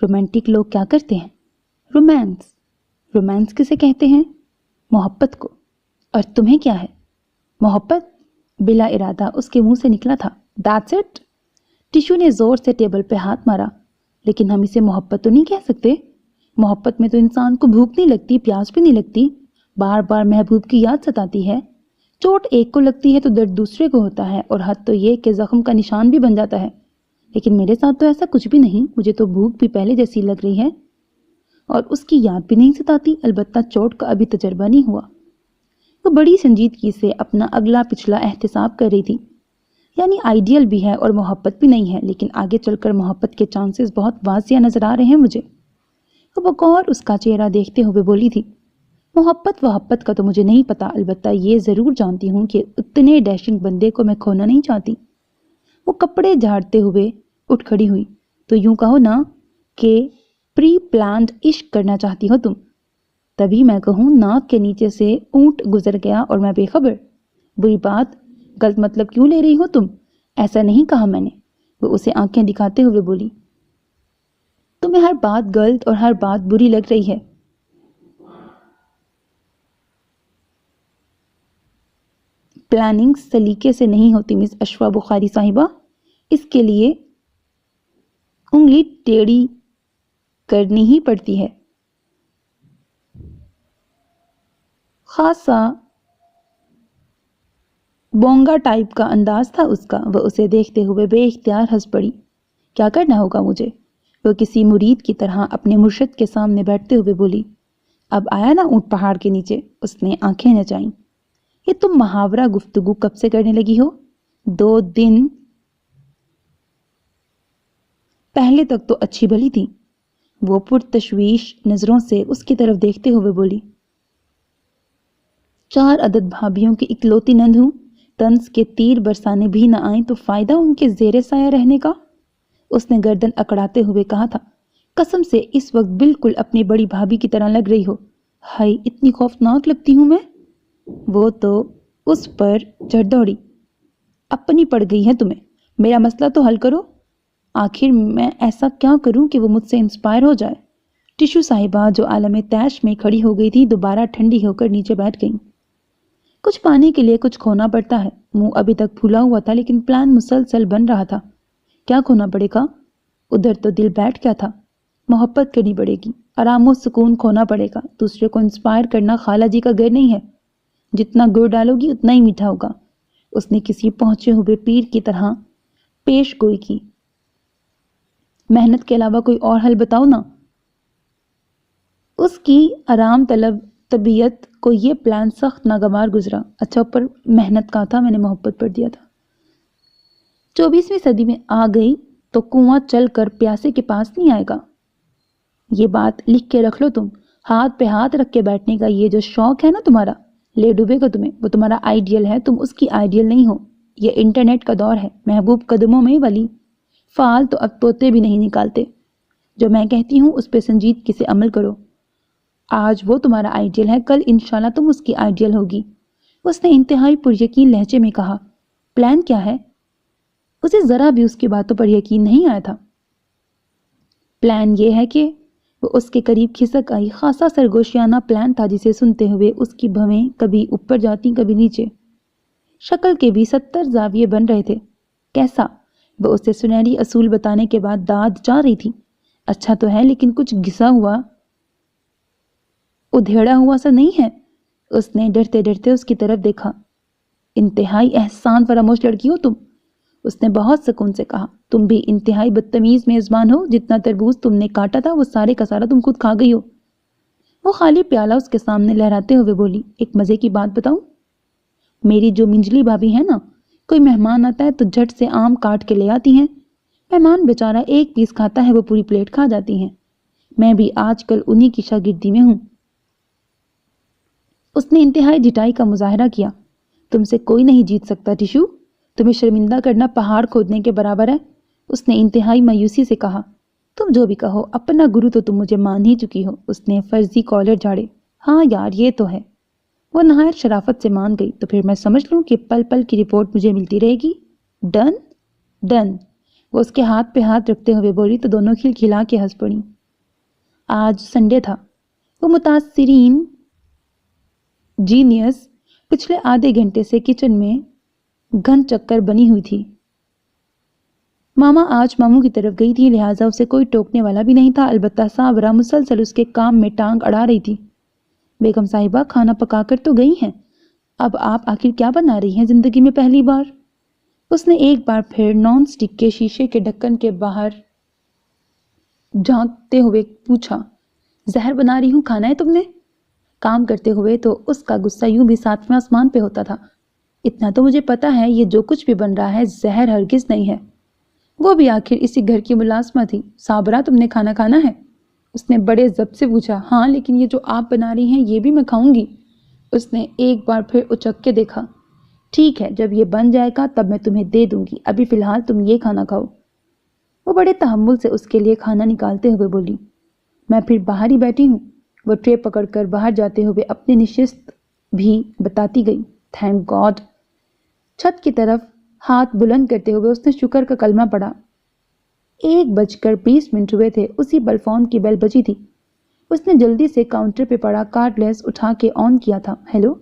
رومانٹک لوگ کیا کرتے ہیں؟ رومانس۔ رومانس کسے کہتے ہیں؟ محبت کو۔ اور تمہیں کیا ہے؟ محبت؟ بلا ارادہ اس کے منہ سے نکلا تھا۔ That's it؟ ٹیشو نے زور سے ٹیبل پہ ہاتھ مارا۔ لیکن ہم اسے محبت تو نہیں کہہ سکتے۔ محبت میں تو انسان کو بھوک نہیں لگتی، پیاس بھی نہیں لگتی، بار بار محبوب کی یاد ستاتی ہے۔ چوٹ ایک کو لگتی ہے تو درد دوسرے کو ہوتا ہے، اور حد تو یہ کہ زخم کا نشان بھی بن جاتا ہے۔ لیکن میرے ساتھ تو ایسا کچھ بھی نہیں، مجھے تو بھوک بھی پہلے جیسی لگ رہی ہے اور اس کی یاد بھی نہیں ستاتی، البتہ چوٹ کا ابھی تجربہ نہیں ہوا۔ وہ بڑی سنجیدگی سے اپنا اگلا پچھلا احتساب کر رہی تھی۔ یعنی آئیڈیل بھی ہے اور محبت بھی نہیں ہے، لیکن آگے چل کر محبت کے چانسز بہت واضح نظر آ رہے ہیں مجھے۔ وہ بغور اس کا چہرہ دیکھتے ہوئے بولی تھی، محبت کا تو مجھے نہیں پتا، البتہ یہ ضرور جانتی ہوں کہ اتنے ڈیشنگ بندے کو میں کھونا نہیں چاہتی۔ وہ کپڑے جھاڑتے ہوئے اٹھ کھڑی ہوئی۔ تو یوں کہو نا کہ پری پلانڈ عشق کرنا چاہتی ہو تم۔ تبھی میں کہوں ناک کے نیچے سے اونٹ گزر گیا اور میں بے خبر۔ بری بات، غلط مطلب کیوں لے رہی ہو تم؟ ایسا نہیں کہا میں نے۔ وہ اسے آنکھیں دکھاتے ہوئے بولی، تمہیں ہر بات غلط اور ہر بات بری لگ رہی ہے۔ پلاننگ سلیقے سے نہیں ہوتی مس اشوا بخاری صاحبہ، اس کے لیے انگلی ٹیڑھی کرنی ہی پڑتی ہے۔ خاصا بونگا ٹائپ کا انداز تھا اس کا۔ وہ اسے دیکھتے ہوئے بے اختیار ہنس پڑی۔ کیا کرنا ہوگا مجھے؟ وہ کسی مرید کی طرح اپنے مرشد کے سامنے بیٹھتے ہوئے بولی۔ اب آیا نا اونٹ پہاڑ کے نیچے؟ اس نے آنکھیں نچائیں۔ یہ تم محاورہ گفتگو کب سے کرنے لگی ہو؟ 2 دن پہلے تک تو اچھی بھلی تھی۔ وہ پرتشویش نظروں سے اس کی طرف دیکھتے ہوئے بولی، 4 عدد بھابھیوں کی اکلوتی نند ہوں، طنز کے تیر برسانے بھی نہ آئیں تو فائدہ ان کے زیر سایہ رہنے کا؟ اس نے گردن اکڑاتے ہوئے کہا تھا، قسم سے اس وقت بالکل اپنی بڑی بھابھی کی طرح لگ رہی ہو۔ ہائی، اتنی خوفناک لگتی ہوں میں؟ وہ تو اس پر چڑھ دوڑی۔ اپنی پڑ گئی ہے تمہیں، میرا مسئلہ تو حل کرو۔ آخر میں ایسا کیا کروں کہ وہ مجھ سے انسپائر ہو جائے؟ ٹیشو صاحبہ جو عالم تیش میں کھڑی ہو گئی تھی دوبارہ ٹھنڈی ہو کر نیچے بیٹھ گئیں۔ کچھ پانے کے لیے کچھ کھونا پڑتا ہے۔ منہ ابھی تک پھولا ہوا تھا لیکن پلان مسلسل بن رہا تھا۔ کیا کھونا پڑے گا؟ ادھر تو دل بیٹھ گیا تھا۔ محبت کرنی پڑے گی، آرام و سکون کھونا پڑے گا۔ دوسرے کو انسپائر کرنا خالہ جی کا گھر نہیں ہے، جتنا گڑ ڈالو گی اتنا ہی میٹھا ہوگا۔ اس نے کسی پہنچے ہوئے پیر کی طرح پیش گوئی کی، محنت کے علاوہ کوئی اور حل بتاؤ نا۔ اس کی آرام طلب طبیعت کو یہ پلان سخت ناگوار گزرا۔ اچھا اوپر محنت کا تھا، میں نے محبت پڑھ دیا تھا۔ 24ویں صدی میں آ گئی تو کنواں چل کر پیاسے کے پاس نہیں آئے گا۔ یہ بات لکھ کے رکھ لو تم۔ ہاتھ پہ ہاتھ رکھ کے بیٹھنے کا یہ جو شوق ہے نا تمہارا، لے ڈوبے گا تمہیں۔ وہ تمہارا آئیڈیل ہے، تم اس کی آئیڈیل نہیں ہو۔ یہ انٹرنیٹ کا دور ہے، محبوب قدموں میں ولی۔ فعال تو اب طوطے بھی نہیں نکالتے۔ جو میں کہتی ہوں اس پہ سنجیدگی سے عمل کرو۔ آج وہ تمہارا آئیڈیل ہے، کل انشاءاللہ تم اس کی آئیڈیل ہوگی۔ اس نے انتہائی پر یقین لہجے میں کہا، پلان کیا ہے؟ اسے ذرا بھی اس کی باتوں پر یقین نہیں آیا تھا۔ پلان یہ ہے کہ وہ اس کے قریب کھسک آئی۔ خاصا سرگوشیانہ پلان تھا جسے سنتے ہوئے اس کی بھویں کبھی اوپر جاتی کبھی نیچے۔ شکل کے بھی 70 زاویے بن رہے تھے۔ کیسا؟ وہ اسے سنہری اصول بتانے کے بعد داد چاہ رہی تھی۔ اچھا تو ہے لیکن کچھ گھسا ہوا ادھیڑا ہوا سا نہیں ہے؟ اس نے ڈرتے ڈرتے اس کی طرف دیکھا۔ انتہائی احسان فراموش لڑکی ہو تم، اس نے بہت سکون سے کہا۔ تم بھی انتہائی بدتمیز میزبان ہو، جتنا تربوز تم نے کاٹا تھا وہ سارے کا سارا تم خود کھا گئی ہو۔ وہ خالی پیالہ اس کے سامنے لہراتے ہوئے بولی، ایک مزے کی بات بتاؤں؟ میری جو منجلی بھابھی ہے نا، کوئی مہمان آتا ہے تو جھٹ سے آم کاٹ کے لے آتی ہیں۔ مہمان بیچارہ ایک پیس کھاتا ہے، وہ پوری پلیٹ کھا جاتی ہیں۔ میں بھی آج کل انہی کی شاگردی میں ہوں۔ اس نے انتہائی ڈٹائی کا مظاہرہ کیا۔ تم سے کوئی نہیں جیت سکتا ٹیشو، تمہیں شرمندہ کرنا پہاڑ کھودنے کے برابر ہے۔ اس نے انتہائی مایوسی سے کہا، تم جو بھی کہو، اپنا گرو تو تم مجھے مان ہی چکی ہو۔ اس نے فرضی کالر جھاڑے۔ ہاں یار یہ تو ہے۔ وہ نہایت شرافت سے مان گئی۔ تو پھر میں سمجھ لوں کہ پل پل کی رپورٹ مجھے ملتی رہے گی؟ ڈن؟ ڈن۔ وہ اس کے ہاتھ پہ ہاتھ رکھتے ہوئے بولی تو دونوں کھلکھلا کے ہنس پڑی۔ آج سنڈے تھا۔ وہ متاثرین جینیس پچھلے آدھے گھنٹے سے کچن میں گھن چکر بنی ہوئی تھی۔ ماما آج ماموں کی طرف گئی تھی، لہٰذا اسے کوئی ٹوکنے والا بھی نہیں تھا، البتہ صابرہ مسلسل اس کے کام میں ٹانگ اڑا رہی تھی۔ بیگم صاحبہ کھانا پکا کر تو گئی ہیں، اب آپ آخر کیا بنا رہی ہیں زندگی میں پہلی بار؟ اس نے ایک بار پھر نان سٹک کے شیشے کے ڈھکن کے باہر جھانکتے ہوئے پوچھا۔ زہر بنا رہی ہوں، کھانا ہے تم نے؟ کام کرتے ہوئے تو اس کا غصہ یوں بھی ساتویں آسمان پہ ہوتا تھا۔ اتنا تو مجھے پتا ہے یہ جو کچھ بھی بن رہا ہے زہر ہرگز نہیں ہے، وہ بھی آخر اسی گھر کی ملازمہ تھی۔ صابرہ تم نے کھانا کھانا ہے؟ اس نے بڑے ضبط سے پوچھا۔ ہاں، لیکن یہ جو آپ بنا رہی ہیں یہ بھی میں کھاؤں گی۔ اس نے ایک بار پھر اچک کے دیکھا۔ ٹھیک ہے، جب یہ بن جائے گا تب میں تمہیں دے دوں گی، ابھی فی الحال تم یہ کھانا کھاؤ۔ وہ بڑے تحمل سے اس کے لیے کھانا نکالتے ہوئے بولی۔ میں پھر باہر ہی بیٹھی ہوں۔ وہ ٹرے پکڑ کر باہر جاتے ہوئے اپنی نشست بھی بتاتی گئی۔ Thank God. چھت کی طرف ہاتھ بلند کرتے ہوئے اس نے شکر کا کلمہ پڑھا۔ 1:20 ہوئے تھے، اسی پر فون کی بیل بجی تھی۔ اس نے جلدی سے کاؤنٹر پہ پڑا کارڈ لیس اٹھا کے آن کیا تھا۔ ہیلو،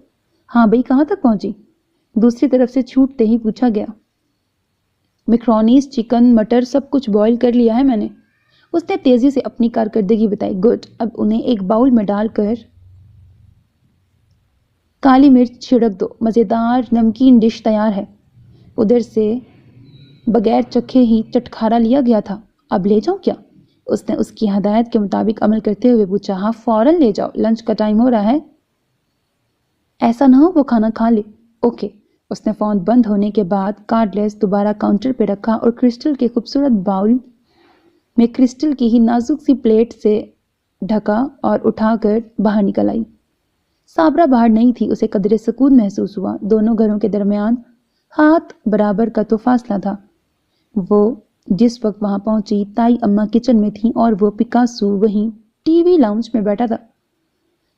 ہاں بھئی، کہاں تک پہنچی؟ دوسری طرف سے چھوٹتے ہی پوچھا گیا۔ میکرونیز، چکن، مٹر سب کچھ بوائل کر لیا ہے میں نے۔ اس نے تیزی سے اپنی کارکردگی بتائی۔ گڈ، اب انہیں ایک باؤل میں ڈال کر کالی مرچ چھڑک دو، مزیدار نمکین ڈش تیار ہے۔ ادھر سے بغیر چکھے ہی چٹکھارا لیا گیا تھا۔ اب لے جاؤں کیا؟ اس نے اس کی ہدایت کے مطابق عمل کرتے ہوئے پوچھا۔ ہاں فوراً لے جاؤ، لنچ کا ٹائم ہو رہا ہے۔ ایسا نہ ہو وہ کھانا کھا لے۔ اوکے۔ اس نے فون بند ہونے کے بعد کارڈ لیس دوبارہ کاؤنٹر پہ رکھا اور کرسٹل کے خوبصورت باؤل میں کرسٹل کی ہی نازک سی پلیٹ سے ڈھکا اور اٹھا کر باہر نکل آئی۔ صابرہ باہر نہیں تھی، اسے قدرے سکون محسوس ہوا۔ دونوں گھروں کے درمیان ہاتھ برابر کا تو فاصلہ تھا۔ وہ جس وقت وہاں پہنچی تائی اماں کچن میں تھیں اور وہ پکاسو وہیں ٹی وی لاؤنج میں بیٹھا تھا۔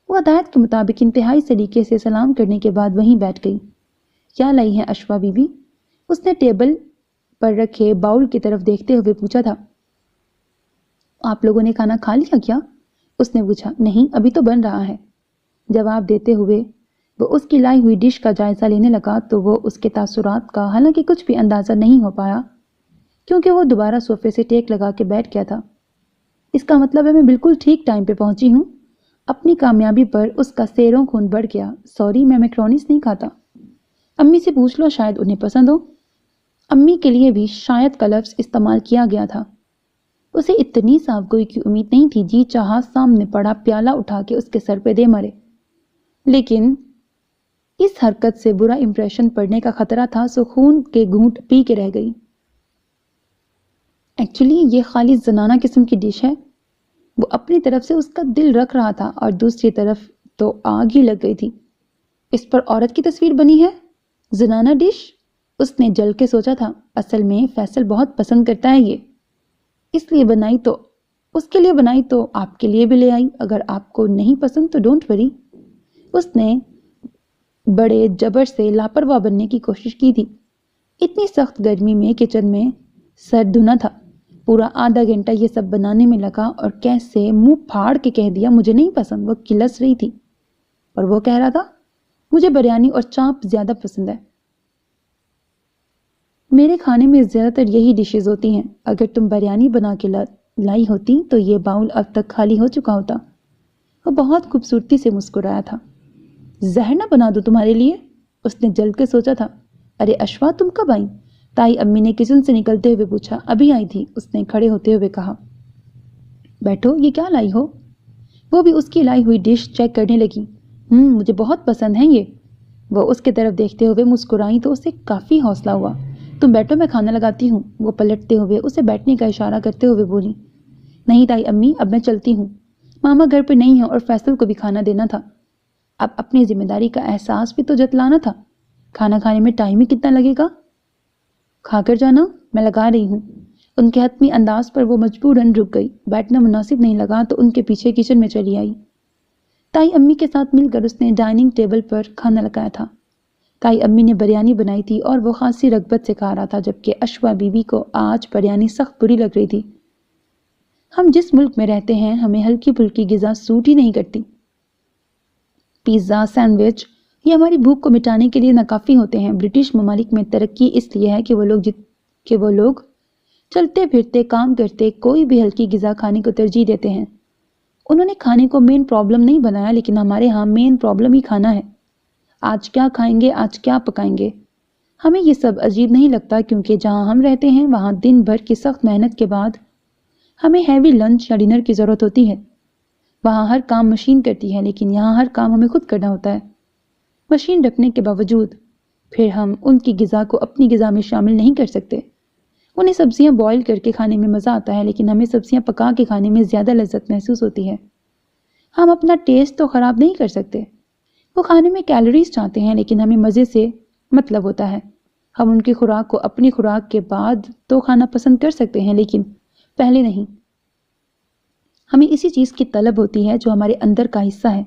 وہ ہدایت کے مطابق انتہائی سلیقے سے سلام کرنے کے بعد وہیں بیٹھ گئی۔ کیا لائی ہیں اشوا بی بی؟ اس نے ٹیبل پر رکھے باؤل کی طرف دیکھتے ہوئے پوچھا تھا۔ آپ لوگوں نے کھانا کھا لیا کیا؟ اس نے پوچھا۔ نہیں، ابھی تو بن رہا ہے۔ جواب دیتے ہوئے وہ اس کی لائی ہوئی ڈش کا جائزہ لینے لگا تو وہ اس کے تاثرات کا حالانکہ کچھ بھی اندازہ نہیں ہو پایا کیونکہ وہ دوبارہ صوفے سے ٹیک لگا کے بیٹھ گیا تھا۔ اس کا مطلب ہے میں بالکل ٹھیک ٹائم پہ پہنچی ہوں۔ اپنی کامیابی پر اس کا سیروں خون بڑھ گیا۔ سوری، میں میکرونیز نہیں کھاتا۔ امی سے پوچھ لو، شاید انہیں پسند ہو۔ امی کے لیے بھی شاید کا لفظ استعمال کیا گیا تھا۔ اسے اتنی صاف گوئی کی امید نہیں تھی، جی چاہا سامنے پڑا پیالہ اٹھا کے اس کے سر پہ دے مرے، لیکن اس حرکت سے برا امپریشن پڑنے کا خطرہ تھا، سو خون کے گھونٹ پی کے رہ گئی۔ ایکچولی یہ خالص زنانہ قسم کی ڈش ہے۔ وہ اپنی طرف سے اس کا دل رکھ رہا تھا اور دوسری طرف تو آگ ہی لگ گئی تھی۔ اس پر عورت کی تصویر بنی ہے؟ زنانہ ڈش؟ اس نے جل کے سوچا تھا۔ اصل میں فیصل بہت پسند کرتا ہے یہ، اس لیے بنائی تو اس کے لیے بنائی تو آپ کے لیے بھی لے آئی۔ اگر آپ کو نہیں پسند تو ڈونٹ وری۔ اس نے بڑے جبر سے لاپرواہ بننے کی کوشش کی تھی۔ اتنی سخت گرمی میں کچن میں سر دھنا تھا۔ پورا آدھا گھنٹہ یہ سب بنانے میں لگا اور کیسے منہ پھاڑ کے کہہ دیا مجھے نہیں پسند۔ وہ کلس رہی تھی اور وہ کہہ رہا تھا مجھے بریانی اور چانپ زیادہ پسند ہے۔ میرے کھانے میں زیادہ تر یہی ڈشز ہوتی ہیں۔ اگر تم بریانی بنا کے لائی ہوتی تو یہ باؤل اب تک خالی ہو چکا ہوتا۔ وہ بہت خوبصورتی سے مسکرایا تھا۔ زہر نہ بنا دو تمہارے لیے؟ اس نے جل کے سوچا تھا۔ ارے اشوا، تم کب آئی؟ تائی امی نے کچن سے نکلتے ہوئے پوچھا۔ ابھی آئی تھی، اس نے کھڑے ہوتے ہوئے کہا۔ بیٹھو، یہ کیا لائی ہو؟ وہ بھی اس کی لائی ہوئی ڈش چیک کرنے لگی۔ مجھے بہت پسند ہے یہ۔ وہ اس کی طرف دیکھتے ہوئے مسکرائی تو اسے کافی حوصلہ ہوا۔ تم بیٹھو، میں کھانا لگاتی ہوں۔ وہ پلٹتے ہوئے اسے بیٹھنے کا اشارہ کرتے ہوئے بولی۔ نہیں تائی امی، اب میں چلتی ہوں۔ ماما گھر پہ نہیں ہیں اور فیصل کو بھی کھانا دینا تھا۔ اب اپنی ذمہ داری کا احساس بھی تو جتلانا تھا۔ کھانا کھانے میں ٹائم ہی کتنا لگے گا؟ کھا کر جانا، میں لگا رہی ہوں۔ ان کے حتمی انداز پر وہ مجبوراً رک گئی۔ بیٹھنا مناسب نہیں لگا تو ان کے پیچھے کچن میں چلی آئی۔ تائی امی کے ساتھ مل کر اس نے ڈائننگ ٹیبل پر کھانا لگایا تھا۔ کائی امی نے بریانی بنائی تھی اور وہ خاصی رغبت سے کھا رہا تھا، جبکہ اشوا بیوی کو آج بریانی سخت بری لگ رہی تھی۔ ہم جس ملک میں رہتے ہیں ہمیں ہلکی پھلکی غذا سوٹ ہی نہیں کرتی۔ پیزا، سینڈوچ یہ ہماری بھوک کو مٹانے کے لیے ناکافی ہوتے ہیں۔ برٹش ممالک میں ترقی اس لیے ہے کہ وہ لوگ چلتے پھرتے کام کرتے کوئی بھی ہلکی غذا کھانے کو ترجیح دیتے ہیں۔ انہوں نے کھانے کو مین پرابلم نہیں بنایا، لیکن ہمارے ہاں مین پرابلم ہی کھانا ہے۔ آج کیا کھائیں گے، آج کیا پکائیں گے؟ ہمیں یہ سب عجیب نہیں لگتا، کیونکہ جہاں ہم رہتے ہیں وہاں دن بھر کی سخت محنت کے بعد ہمیں ہیوی لنچ یا ڈنر کی ضرورت ہوتی ہے۔ وہاں ہر کام مشین کرتی ہے، لیکن یہاں ہر کام ہمیں خود کرنا ہوتا ہے۔ مشین رکھنے کے باوجود پھر ہم ان کی غذا کو اپنی غذا میں شامل نہیں کر سکتے۔ انہیں سبزیاں بوائل کر کے کھانے میں مزہ آتا ہے، لیکن ہمیں سبزیاں پکا کے کھانے میں زیادہ لذت محسوس ہوتی ہے۔ ہم اپنا ٹیسٹ تو خراب نہیں کر سکتے۔ وہ کھانے میں کیلوریز چاہتے ہیں، لیکن ہمیں مزے سے مطلب ہوتا ہے۔ ہم ان کی خوراک کو اپنی خوراک کے بعد تو کھانا پسند کر سکتے ہیں، لیکن پہلے نہیں۔ ہمیں اسی چیز کی طلب ہوتی ہے جو ہمارے اندر کا حصہ ہے۔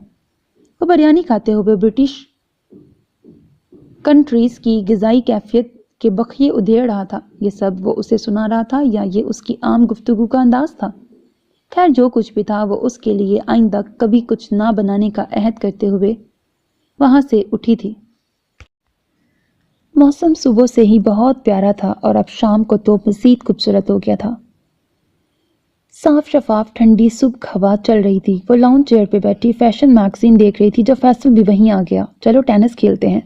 وہ بریانی کھاتے ہوئے برٹش کنٹریز کی غذائی کیفیت کے بخیے ادھیڑ رہا تھا۔ یہ سب وہ اسے سنا رہا تھا یا یہ اس کی عام گفتگو کا انداز تھا؟ خیر جو کچھ بھی تھا، وہ اس کے لیے آئندہ کبھی کچھ نہ بنانے کا عہد کرتے ہوئے وہاں سے اٹھی تھی۔ موسم صبح سے ہی بہت پیارا تھا اور اب شام کو تو مزید خوبصورت ہو گیا تھا۔ صاف شفاف ٹھنڈی صبح ہوا چل رہی تھی۔ وہ لاؤنج چیئر پہ بیٹھی فیشن میگزین دیکھ رہی تھی جب فیصل بھی وہیں آ گیا۔ چلو ٹینس کھیلتے ہیں،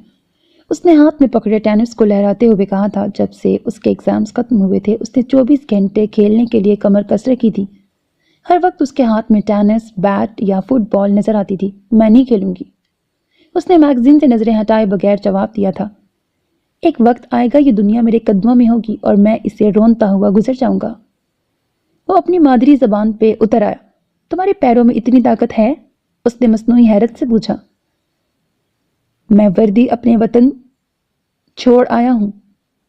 اس نے ہاتھ میں پکڑے ٹینس کو لہراتے ہوئے کہا تھا۔ جب سے اس کے ایگزامز ختم ہوئے تھے اس نے 24 گھنٹے کھیلنے کے لیے کمر کس رکھی تھی۔ ہر وقت اس کے ہاتھ میں ٹینس بیٹ یا فٹ بال نظر آتی تھی۔ میں نہیں کھیلوں گی، اس نے میگزین سے نظریں ہٹائے بغیر جواب دیا تھا۔ ایک وقت آئے گا یہ دنیا میرے قدموں میں ہوگی اور میں اسے رونتا ہوا گزر جاؤں گا۔ وہ اپنی مادری زبان پہ اتر آیا۔ تمہارے پیروں میں اتنی طاقت ہے؟ اس نے مصنوعی حیرت سے پوچھا۔ میں وردی اپنے وطن چھوڑ آیا ہوں،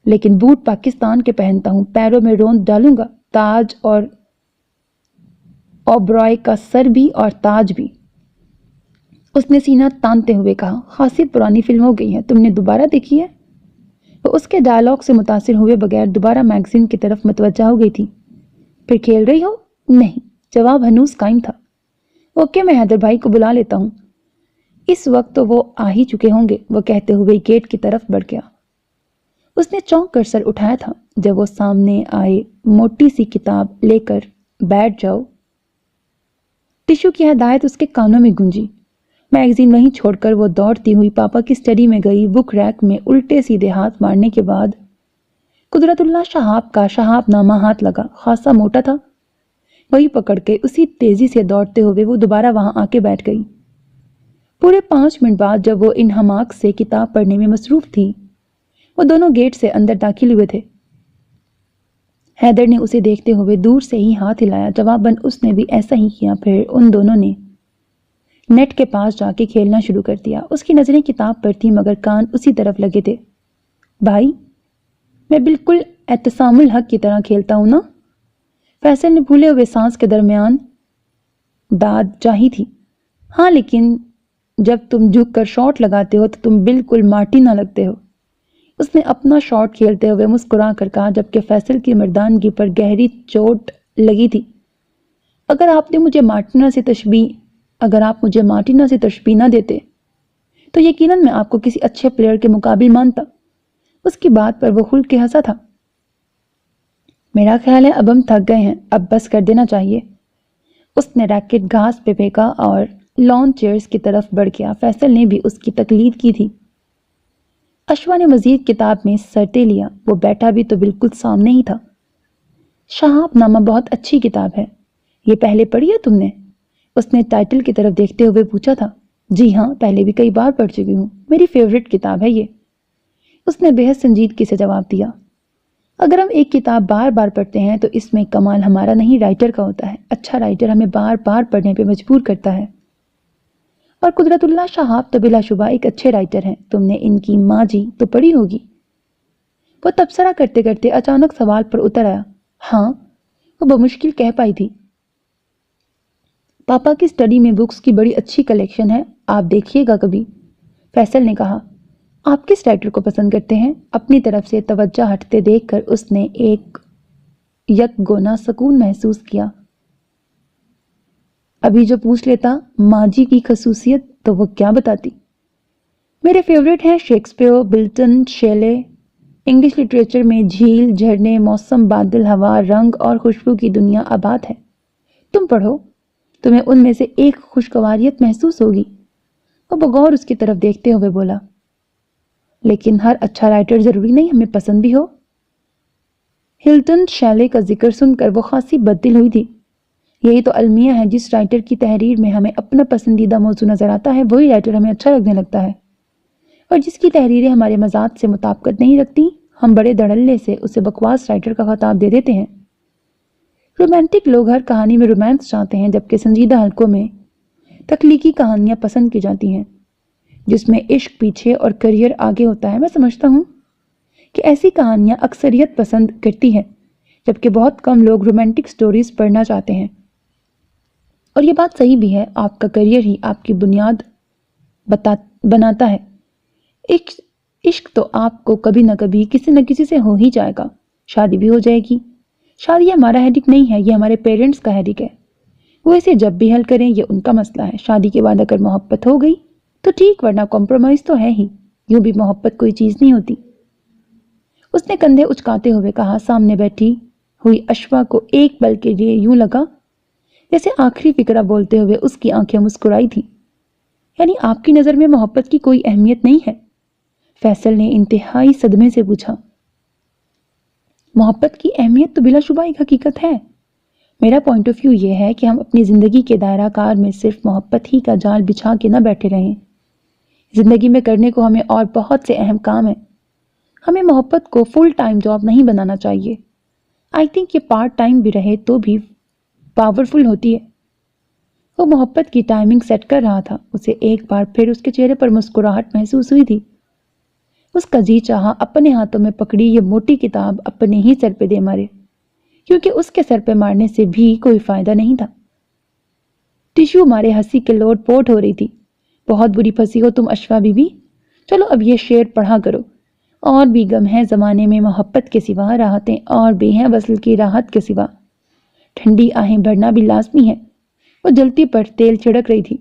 لیکن بوٹ پاکستان کے پہنتا ہوں۔ پیروں میں روند ڈالوں گا، تاج اور اوبرائے کا سر بھی اور تاج بھی، اس نے سینہ تانتے ہوئے کہا۔ خاصی پرانی فلم ہو گئی ہے، تم نے دوبارہ دیکھی ہے؟ وہ اس کے ڈائلاگ سے متاثر ہوئے بغیر دوبارہ میگزین کی طرف متوجہ ہو گئی تھی۔ پھر کھیل رہی ہو؟ نہیں، جواب ہنوز قائم تھا۔ اوکے، میں حیدر بھائی کو بلا لیتا ہوں، اس وقت تو وہ آ ہی چکے ہوں گے، وہ کہتے ہوئے گیٹ کی طرف بڑھ گیا۔ اس نے چونک کر سر اٹھایا تھا جب وہ سامنے آئے۔ موٹی سی کتاب لے کر بیٹھ جاؤ، ٹشو کی ہدایت اس کے کانوں میں گونجی۔ میگزین وہیں چھوڑ کر وہ دوڑتی ہوئی پاپا کی اسٹڈی میں گئی۔ بک ریک میں الٹے سیدھے ہاتھ مارنے کے بعد قدرت اللہ شہاب کا شہاب نامہ ہاتھ لگا، خاصا موٹا تھا۔ وہی پکڑ کے اسی تیزی سے دوڑتے ہوئے وہ دوبارہ وہاں آ کے بیٹھ گئی۔ پورے 5 منٹ بعد جب وہ انہماک سے کتاب پڑھنے میں مصروف تھی، وہ دونوں گیٹ سے اندر داخل ہوئے تھے۔ حیدر نے اسے دیکھتے ہوئے دور سے ہی ہاتھ ہلایا، جواباً اس نے بھی ایسا ہی کیا۔ پھر ان دونوں نے نیٹ کے پاس جا کے کھیلنا شروع کر دیا۔ اس کی نظریں کتاب پر تھیں مگر کان اسی طرف لگے تھے۔ بھائی، میں بالکل اعتصام الحق کی طرح کھیلتا ہوں نا؟ فیصل نے پھولے ہوئے سانس کے درمیان داد چاہی تھی۔ ہاں، لیکن جب تم جھک کر شاٹ لگاتے ہو تو تم بالکل مارٹی نہ لگتے ہو، اس نے اپنا شاٹ کھیلتے ہوئے مسکرا کر کہا، جبکہ فیصل کی مردانگی پر گہری چوٹ لگی تھی۔ اگر آپ مجھے مارٹینا سے تشبیہ نہ دیتے تو یقیناً میں آپ کو کسی اچھے پلیئر کے مقابل مانتا۔ اس کی بات پر وہ کھل کے ہنسا تھا۔ میرا خیال ہے اب ہم تھک گئے ہیں، اب بس کر دینا چاہیے۔ اس نے ریکٹ گھاس پہ پھینکا اور لان چیئرز کی طرف بڑھ گیا۔ فیصل نے بھی اس کی تقلید کی تھی۔ اشوا نے مزید کتاب میں سرتے لیا۔ وہ بیٹھا بھی تو بالکل سامنے ہی تھا۔ شہاب نامہ بہت اچھی کتاب ہے، یہ پہلے پڑھی ہے تم نے؟ اس نے ٹائٹل کی طرف دیکھتے ہوئے پوچھا تھا۔ جی ہاں، پہلے بھی کئی بار پڑھ چکی ہوں، میری فیورٹ کتاب ہے یہ، اس نے بے حد سنجیدگی سے جواب دیا۔ اگر ہم ایک کتاب بار بار پڑھتے ہیں تو اس میں کمال ہمارا نہیں، رائٹر کا ہوتا ہے۔ اچھا رائٹر ہمیں بار بار پڑھنے پہ مجبور کرتا ہے، اور قدرت اللہ شہاب تو بلا شبہ ایک اچھے رائٹر ہیں۔ تم نے ان کی ماں جی تو پڑھی ہوگی؟ وہ تبصرہ کرتے کرتے اچانک سوال پر اتر آیا۔ ہاں، وہ بمشکل کہہ پائی تھی۔ پاپا کی اسٹڈی میں بکس کی بڑی اچھی کلیکشن ہے، آپ دیکھیے گا کبھی، فیصل نے کہا۔ آپ کس رائٹر کو پسند کرتے ہیں؟ اپنی طرف سے توجہ ہٹتے دیکھ کر اس نے ایک یک گونا سکون محسوس کیا۔ ابھی جو پوچھ لیتا ماجی کی خصوصیت تو وہ کیا بتاتی؟ میرے فیوریٹ ہیں شیکسپیئر، ملٹن، شیلے۔ انگلش لٹریچر میں جھیل، جھرنے، موسم، بادل، ہوا، رنگ اور خوشبو کی دنیا آباد ہے۔ تم پڑھو، تمہیں ان میں سے ایک خوشگواریت محسوس ہوگی۔ وہ بغور اس کی طرف دیکھتے ہوئے بولا، لیکن ہر اچھا رائٹر ضروری نہیں ہمیں پسند بھی ہو۔ ہلٹن شیلے کا ذکر سن کر وہ خاصی بددل ہوئی تھی۔ یہی تو المیہ ہے، جس رائٹر کی تحریر میں ہمیں اپنا پسندیدہ موضوع نظر آتا ہے وہی رائٹر ہمیں اچھا لگنے لگتا ہے، اور جس کی تحریریں ہمارے مزاج سے مطابقت نہیں رکھتی ہم بڑے دھڑلے سے اسے بکواس رائٹر کا خطاب دے دیتے ہیں۔ رومانٹک لوگ ہر کہانی میں رومانس چاہتے ہیں، جبکہ سنجیدہ حلقوں میں تخلیقی کہانیاں پسند کی جاتی ہیں جس میں عشق پیچھے اور کریئر آگے ہوتا ہے۔ میں سمجھتا ہوں کہ ایسی کہانیاں اکثریت پسند کرتی ہے، جبکہ بہت کم لوگ رومانٹک سٹوریز پڑھنا چاہتے ہیں، اور یہ بات صحیح بھی ہے۔ آپ کا کریئر ہی آپ کی بنیاد بناتا ہے۔ عشق تو آپ کو کبھی نہ کبھی کسی نہ کسی سے ہو ہی جائے گا، شادی بھی ہو جائے گی۔ شادی ہمارا ہیڈک نہیں ہے، یہ ہمارے پیرنٹس کا ہیڈک ہے۔ وہ اسے جب بھی حل کریں یہ ان کا مسئلہ ہے۔ شادی کے بعد اگر محبت ہو گئی تو ٹھیک، ورنہ کمپرومائز تو ہے ہی۔ یوں بھی محبت کوئی چیز نہیں ہوتی۔ اس نے کندھے اچکاتے ہوئے کہا۔ سامنے بیٹھی ہوئی اشوا کو ایک پل کے لیے یوں لگا جیسے آخری فقرہ بولتے ہوئے اس کی آنکھیں مسکرائی تھی۔ یعنی آپ کی نظر میں محبت کی کوئی اہمیت نہیں ہے؟ فیصل نے انتہائی صدمے سے پوچھا۔ محبت کی اہمیت تو بلا شبہ ایک حقیقت ہے۔ میرا پوائنٹ آف ویو یہ ہے کہ ہم اپنی زندگی کے دائرہ کار میں صرف محبت ہی کا جال بچھا کے نہ بیٹھے رہیں۔ زندگی میں کرنے کو ہمیں اور بہت سے اہم کام ہیں۔ ہمیں محبت کو فل ٹائم جاب نہیں بنانا چاہیے۔ آئی تھنک یہ پارٹ ٹائم بھی رہے تو بھی پاورفل ہوتی ہے۔ وہ محبت کی ٹائمنگ سیٹ کر رہا تھا۔ اسے ایک بار پھر اس کے چہرے پر مسکراہٹ محسوس ہوئی تھی۔ اس کا جی چاہا اپنے ہاتھوں میں پکڑی یہ موٹی کتاب اپنے ہی سر پہ دے مارے، کیونکہ اس کے سر پہ مارنے سے بھی کوئی فائدہ نہیں تھا۔ ٹیشو مارے ہنسی کے لوٹ پوٹ ہو رہی تھی۔ بہت بری پھنسی ہو تم اشوا بی بی۔ چلو اب یہ شعر پڑھا کرو۔ اور بھی غم ہے زمانے میں محبت کے سوا، راحتیں اور بھی ہیں وصل کی راحت کے سوا، ٹھنڈی آہیں بھرنا بھی لازمی ہے۔ وہ جلتی پر تیل چھڑک رہی تھی۔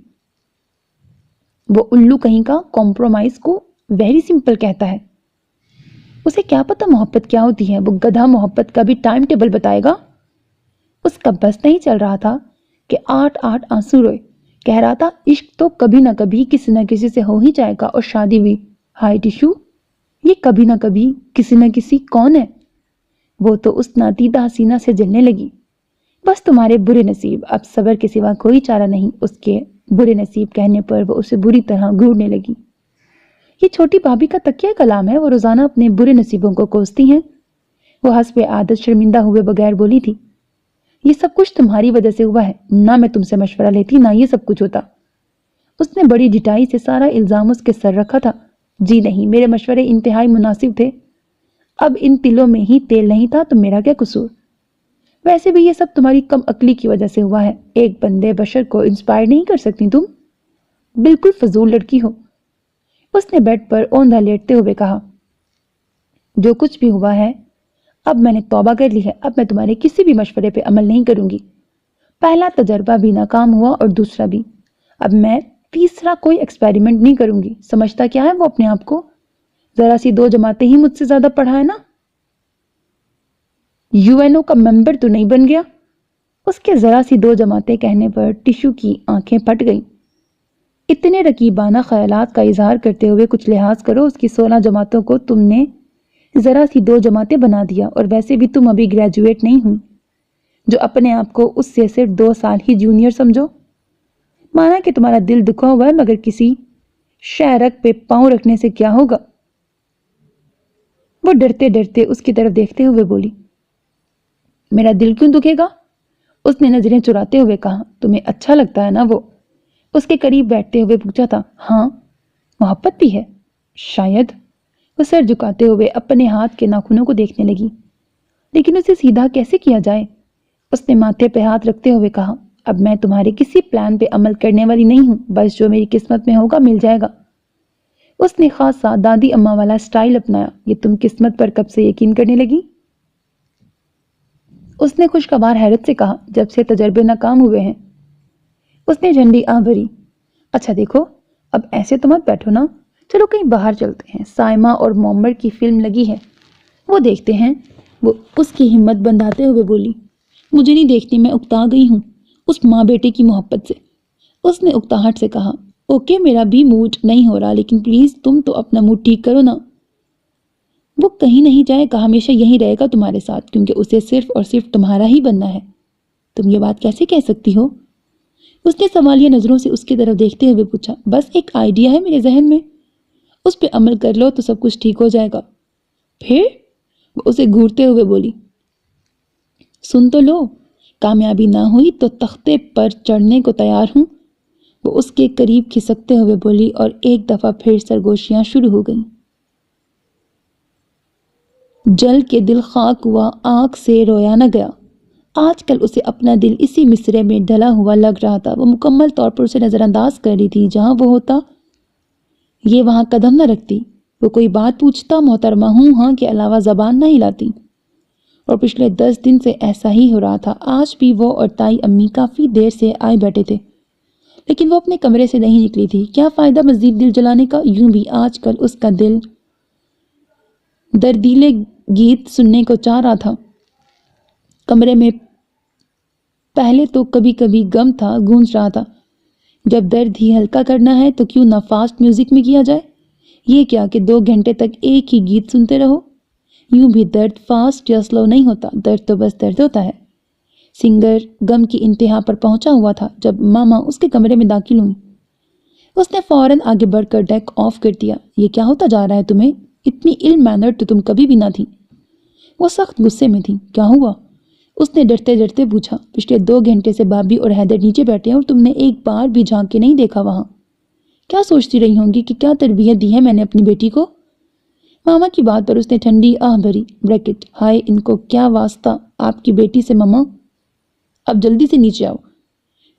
وہ الو کہیں کا کمپرومائز کو ویری سمپل کہتا ہے۔ اسے کیا پتا محبت کیا ہوتی ہے؟ وہ گدھا محبت کا بھی ٹائم ٹیبل بتائے گا؟ اس کا بس نہیں چل رہا تھا کہ 8 آنسو روئے۔ کہہ رہا تھا عشق تو کبھی نہ کبھی کسی نہ کسی سے ہو ہی جائے گا، اور شادی بھی۔ ہائی ٹیشو، یہ کبھی نہ کبھی کسی نہ کسی کون ہے؟ وہ تو اس نادیدہ حسینہ سے جلنے لگی۔ بس تمہارے برے نصیب، اب صبر کے سوا کوئی چارہ نہیں۔ اس کے برے نصیب کہنے پر وہ اسے بری طرح گھورنے لگی۔ یہ چھوٹی بھابھی کا تکیہ کلام ہے، وہ روزانہ اپنے برے نصیبوں کو کوستی ہیں۔ وہ حسب عادت شرمندہ ہوئے بغیر بولی تھی، یہ سب کچھ تمہاری وجہ سے ہوا ہے، نہ میں تم سے مشورہ لیتی نہ یہ سب کچھ ہوتا۔ اس نے بڑی ڈٹائی سے سارا الزام اس کے سر رکھا تھا۔ جی نہیں، میرے مشورے انتہائی مناسب تھے۔ اب ان تلوں میں ہی تیل نہیں تھا تو میرا کیا قصور؟ ویسے بھی یہ سب تمہاری کم عقلی کی وجہ سے ہوا ہے۔ ایک بندے بشر کو انسپائر نہیں کر سکتی تم؟ بالکل فضول لڑکی ہو۔ اس نے بیڈ پر اوندھا لیٹتے ہوئے کہا، جو کچھ بھی ہوا ہے اب میں نے توبہ کر لی ہے۔ اب میں تمہارے کسی بھی مشورے پہ عمل نہیں کروں گی۔ پہلا تجربہ بھی ناکام ہوا اور دوسرا بھی۔ اب میں تیسرا کوئی ایکسپیریمنٹ نہیں کروں گی۔ سمجھتا کیا ہے وہ اپنے آپ کو؟ ذرا سی 2 جماعتیں ہی مجھ سے زیادہ پڑھا ہے نا؟ UNO کا ممبر تو نہیں بن گیا؟ اس کے ذرا سی 2 جماعتیں کہنے پر ٹیشو کی آنکھیں پھٹ گئیں۔ اتنے رقیبانہ خیالات کا اظہار کرتے ہوئے کچھ لحاظ کرو، اس کی 16 جماعتوں کو تم نے ذرا سی 2 جماعتیں بنا دیا، اور ویسے بھی تم ابھی گریجویٹ نہیں ہوئی جو اپنے آپ کو اس سے صرف 2 سال ہی جونیئر سمجھو۔ مانا کہ تمہارا دل دکھا ہوا ہے، مگر کسی شہرک پہ پاؤں رکھنے سے کیا ہوگا؟ وہ ڈرتے ڈرتے اس کی طرف دیکھتے ہوئے بولی، میرا دل کیوں دکھے گا؟ اس نے نظریں چراتے ہوئے کہا، تمہیں اچھا لگتا ہے نا وہ؟ اس کے قریب بیٹھتے ہوئے پوچھا تھا۔ ہاں، محبت بھی ہے شاید۔ وہ سر جھکاتے ہوئے اپنے ہاتھ کے ناخنوں کو دیکھنے لگی۔ لیکن اسے سیدھا کیسے کیا جائے؟ اس نے ماتھے پہ ہاتھ رکھتے ہوئے کہا، اب میں تمہارے کسی پلان پہ عمل کرنے والی نہیں ہوں، بس جو میری قسمت میں ہوگا مل جائے گا۔ اس نے خاصا دادی اماں والا سٹائل اپنایا۔ یہ تم قسمت پر کب سے یقین کرنے لگی؟ اس نے خوشگوار حیرت سے کہا۔ جب سے تجربے ناکام ہوئے ہیں۔ اس نے جھنڈی آہ بھری۔ اچھا دیکھو، اب ایسے تو مت بیٹھو نا، چلو کہیں باہر چلتے ہیں، سائمہ اور معمر کی فلم لگی ہے، وہ دیکھتے ہیں۔ وہ اس کی ہمت بندھاتے ہوئے بولی۔ مجھے نہیں دیکھتی، میں اکتا گئی ہوں اس ماں بیٹے کی محبت سے۔ اس نے اکتاہٹ سے کہا۔ اوکے، میرا بھی موڈ نہیں ہو رہا، لیکن پلیز تم تو اپنا موڈ ٹھیک کرو نا۔ وہ کہیں نہیں جائے گا، ہمیشہ یہیں رہے گا تمہارے ساتھ، کیونکہ اسے صرف اور صرف تمہارا ہی بننا ہے۔ تم یہ بات کیسے کہہ سکتی ہو؟ اس نے سوالیہ نظروں سے اس کی طرف دیکھتے ہوئے پوچھا۔ بس ایک آئیڈیا ہے میرے ذہن میں، اس پہ عمل کر لو تو سب کچھ ٹھیک ہو جائے گا۔ پھر؟ وہ اسے گھورتے ہوئے بولی۔ سن تو لو، کامیابی نہ ہوئی تو تختے پر چڑھنے کو تیار ہوں۔ وہ اس کے قریب کھسکتے ہوئے بولی اور ایک دفعہ پھر سرگوشیاں شروع ہو گئیں۔ جل کے دل خاک ہوا، آنکھ سے رویا نہ گیا۔ آج کل اسے اپنا دل اسی مصرعے میں ڈھلا ہوا لگ رہا تھا۔ وہ مکمل طور پر اسے نظر انداز کر رہی تھی۔ جہاں وہ ہوتا یہ وہاں قدم نہ رکھتی۔ وہ کوئی بات پوچھتا، محترمہ ہوں ہاں کے علاوہ زبان نہ ہلاتی۔ اور پچھلے 10 دن سے ایسا ہی ہو رہا تھا۔ آج بھی وہ اور تائی امی کافی دیر سے آئے بیٹھے تھے، لیکن وہ اپنے کمرے سے نہیں نکلی تھی۔ کیا فائدہ مزید دل جلانے کا؟ یوں بھی آج کل اس کا دل دردیلے گیت سننے کو چاہ رہا تھا۔ کمرے میں پہلے تو کبھی کبھی غم تھا، گونج رہا تھا۔ جب درد ہی ہلکا کرنا ہے تو کیوں نہ فاسٹ میوزک میں کیا جائے؟ یہ کیا کہ 2 گھنٹے تک ایک ہی گیت سنتے رہو؟ یوں بھی درد فاسٹ یا سلو نہیں ہوتا، درد تو بس درد ہوتا ہے۔ سنگر غم کی انتہا پر پہنچا ہوا تھا جب ماما اس کے کمرے میں داخل ہوئی۔ اس نے فوراً آگے بڑھ کر ڈیک آف کر دیا۔ یہ کیا ہوتا جا رہا ہے تمہیں؟ اتنی ill mannered تو تم کبھی بھی نہ تھی۔ وہ سخت غصے میں تھی۔ کیا ہوا؟ اس نے ڈرتے ڈرتے پوچھا۔ پچھلے 2 گھنٹے سے بابی اور حیدر نیچے بیٹھے ہیں اور تم نے ایک بار بھی جھانک کے نہیں دیکھا وہاں۔ کیا سوچتی رہی ہوں گی کہ کیا تربیت دی ہے میں نے اپنی بیٹی کو؟ ماما کی بات پر اس نے ٹھنڈی آہ بھری۔ بریکٹ ہائے، ان کو کیا واسطہ آپ کی بیٹی سے ماما؟ اب جلدی سے نیچے آؤ۔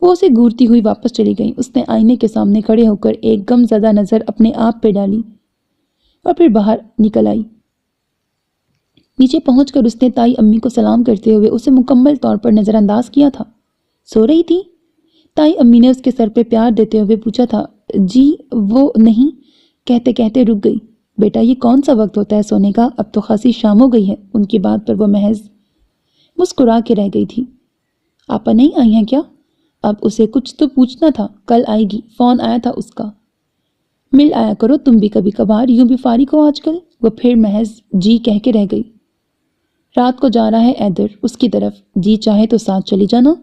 وہ اسے گھورتی ہوئی واپس چلی گئی۔ اس نے آئینے کے سامنے کھڑے ہو کر ایک غم زدہ نظر اپنے آپ پہ ڈالی اور پھر باہر نکل آئی۔ نیچے پہنچ کر اس نے تائی امی کو سلام کرتے ہوئے اسے مکمل طور پر نظر انداز کیا تھا۔ سو رہی تھی؟ تائی امی نے اس کے سر پہ پیار دیتے ہوئے پوچھا تھا۔ جی وہ نہیں، کہتے کہتے رک گئی۔ بیٹا یہ کون سا وقت ہوتا ہے سونے کا؟ اب تو خاصی شام ہو گئی ہے۔ ان کی بات پر وہ محض مسکرا کے رہ گئی تھی۔ آپا نہیں آئی ہیں کیا؟ اب اسے کچھ تو پوچھنا تھا۔ کل آئے گی، فون آیا تھا اس کا۔ مل آیا کرو تم بھی کبھی کبھار، یوں بھی فارغ ہو آج کل۔ وہ پھر محض جی کہہ کے رہ گئی۔ رات کو جا رہا ہے ایدر اس کی طرف، جی چاہے تو ساتھ چلی جانا۔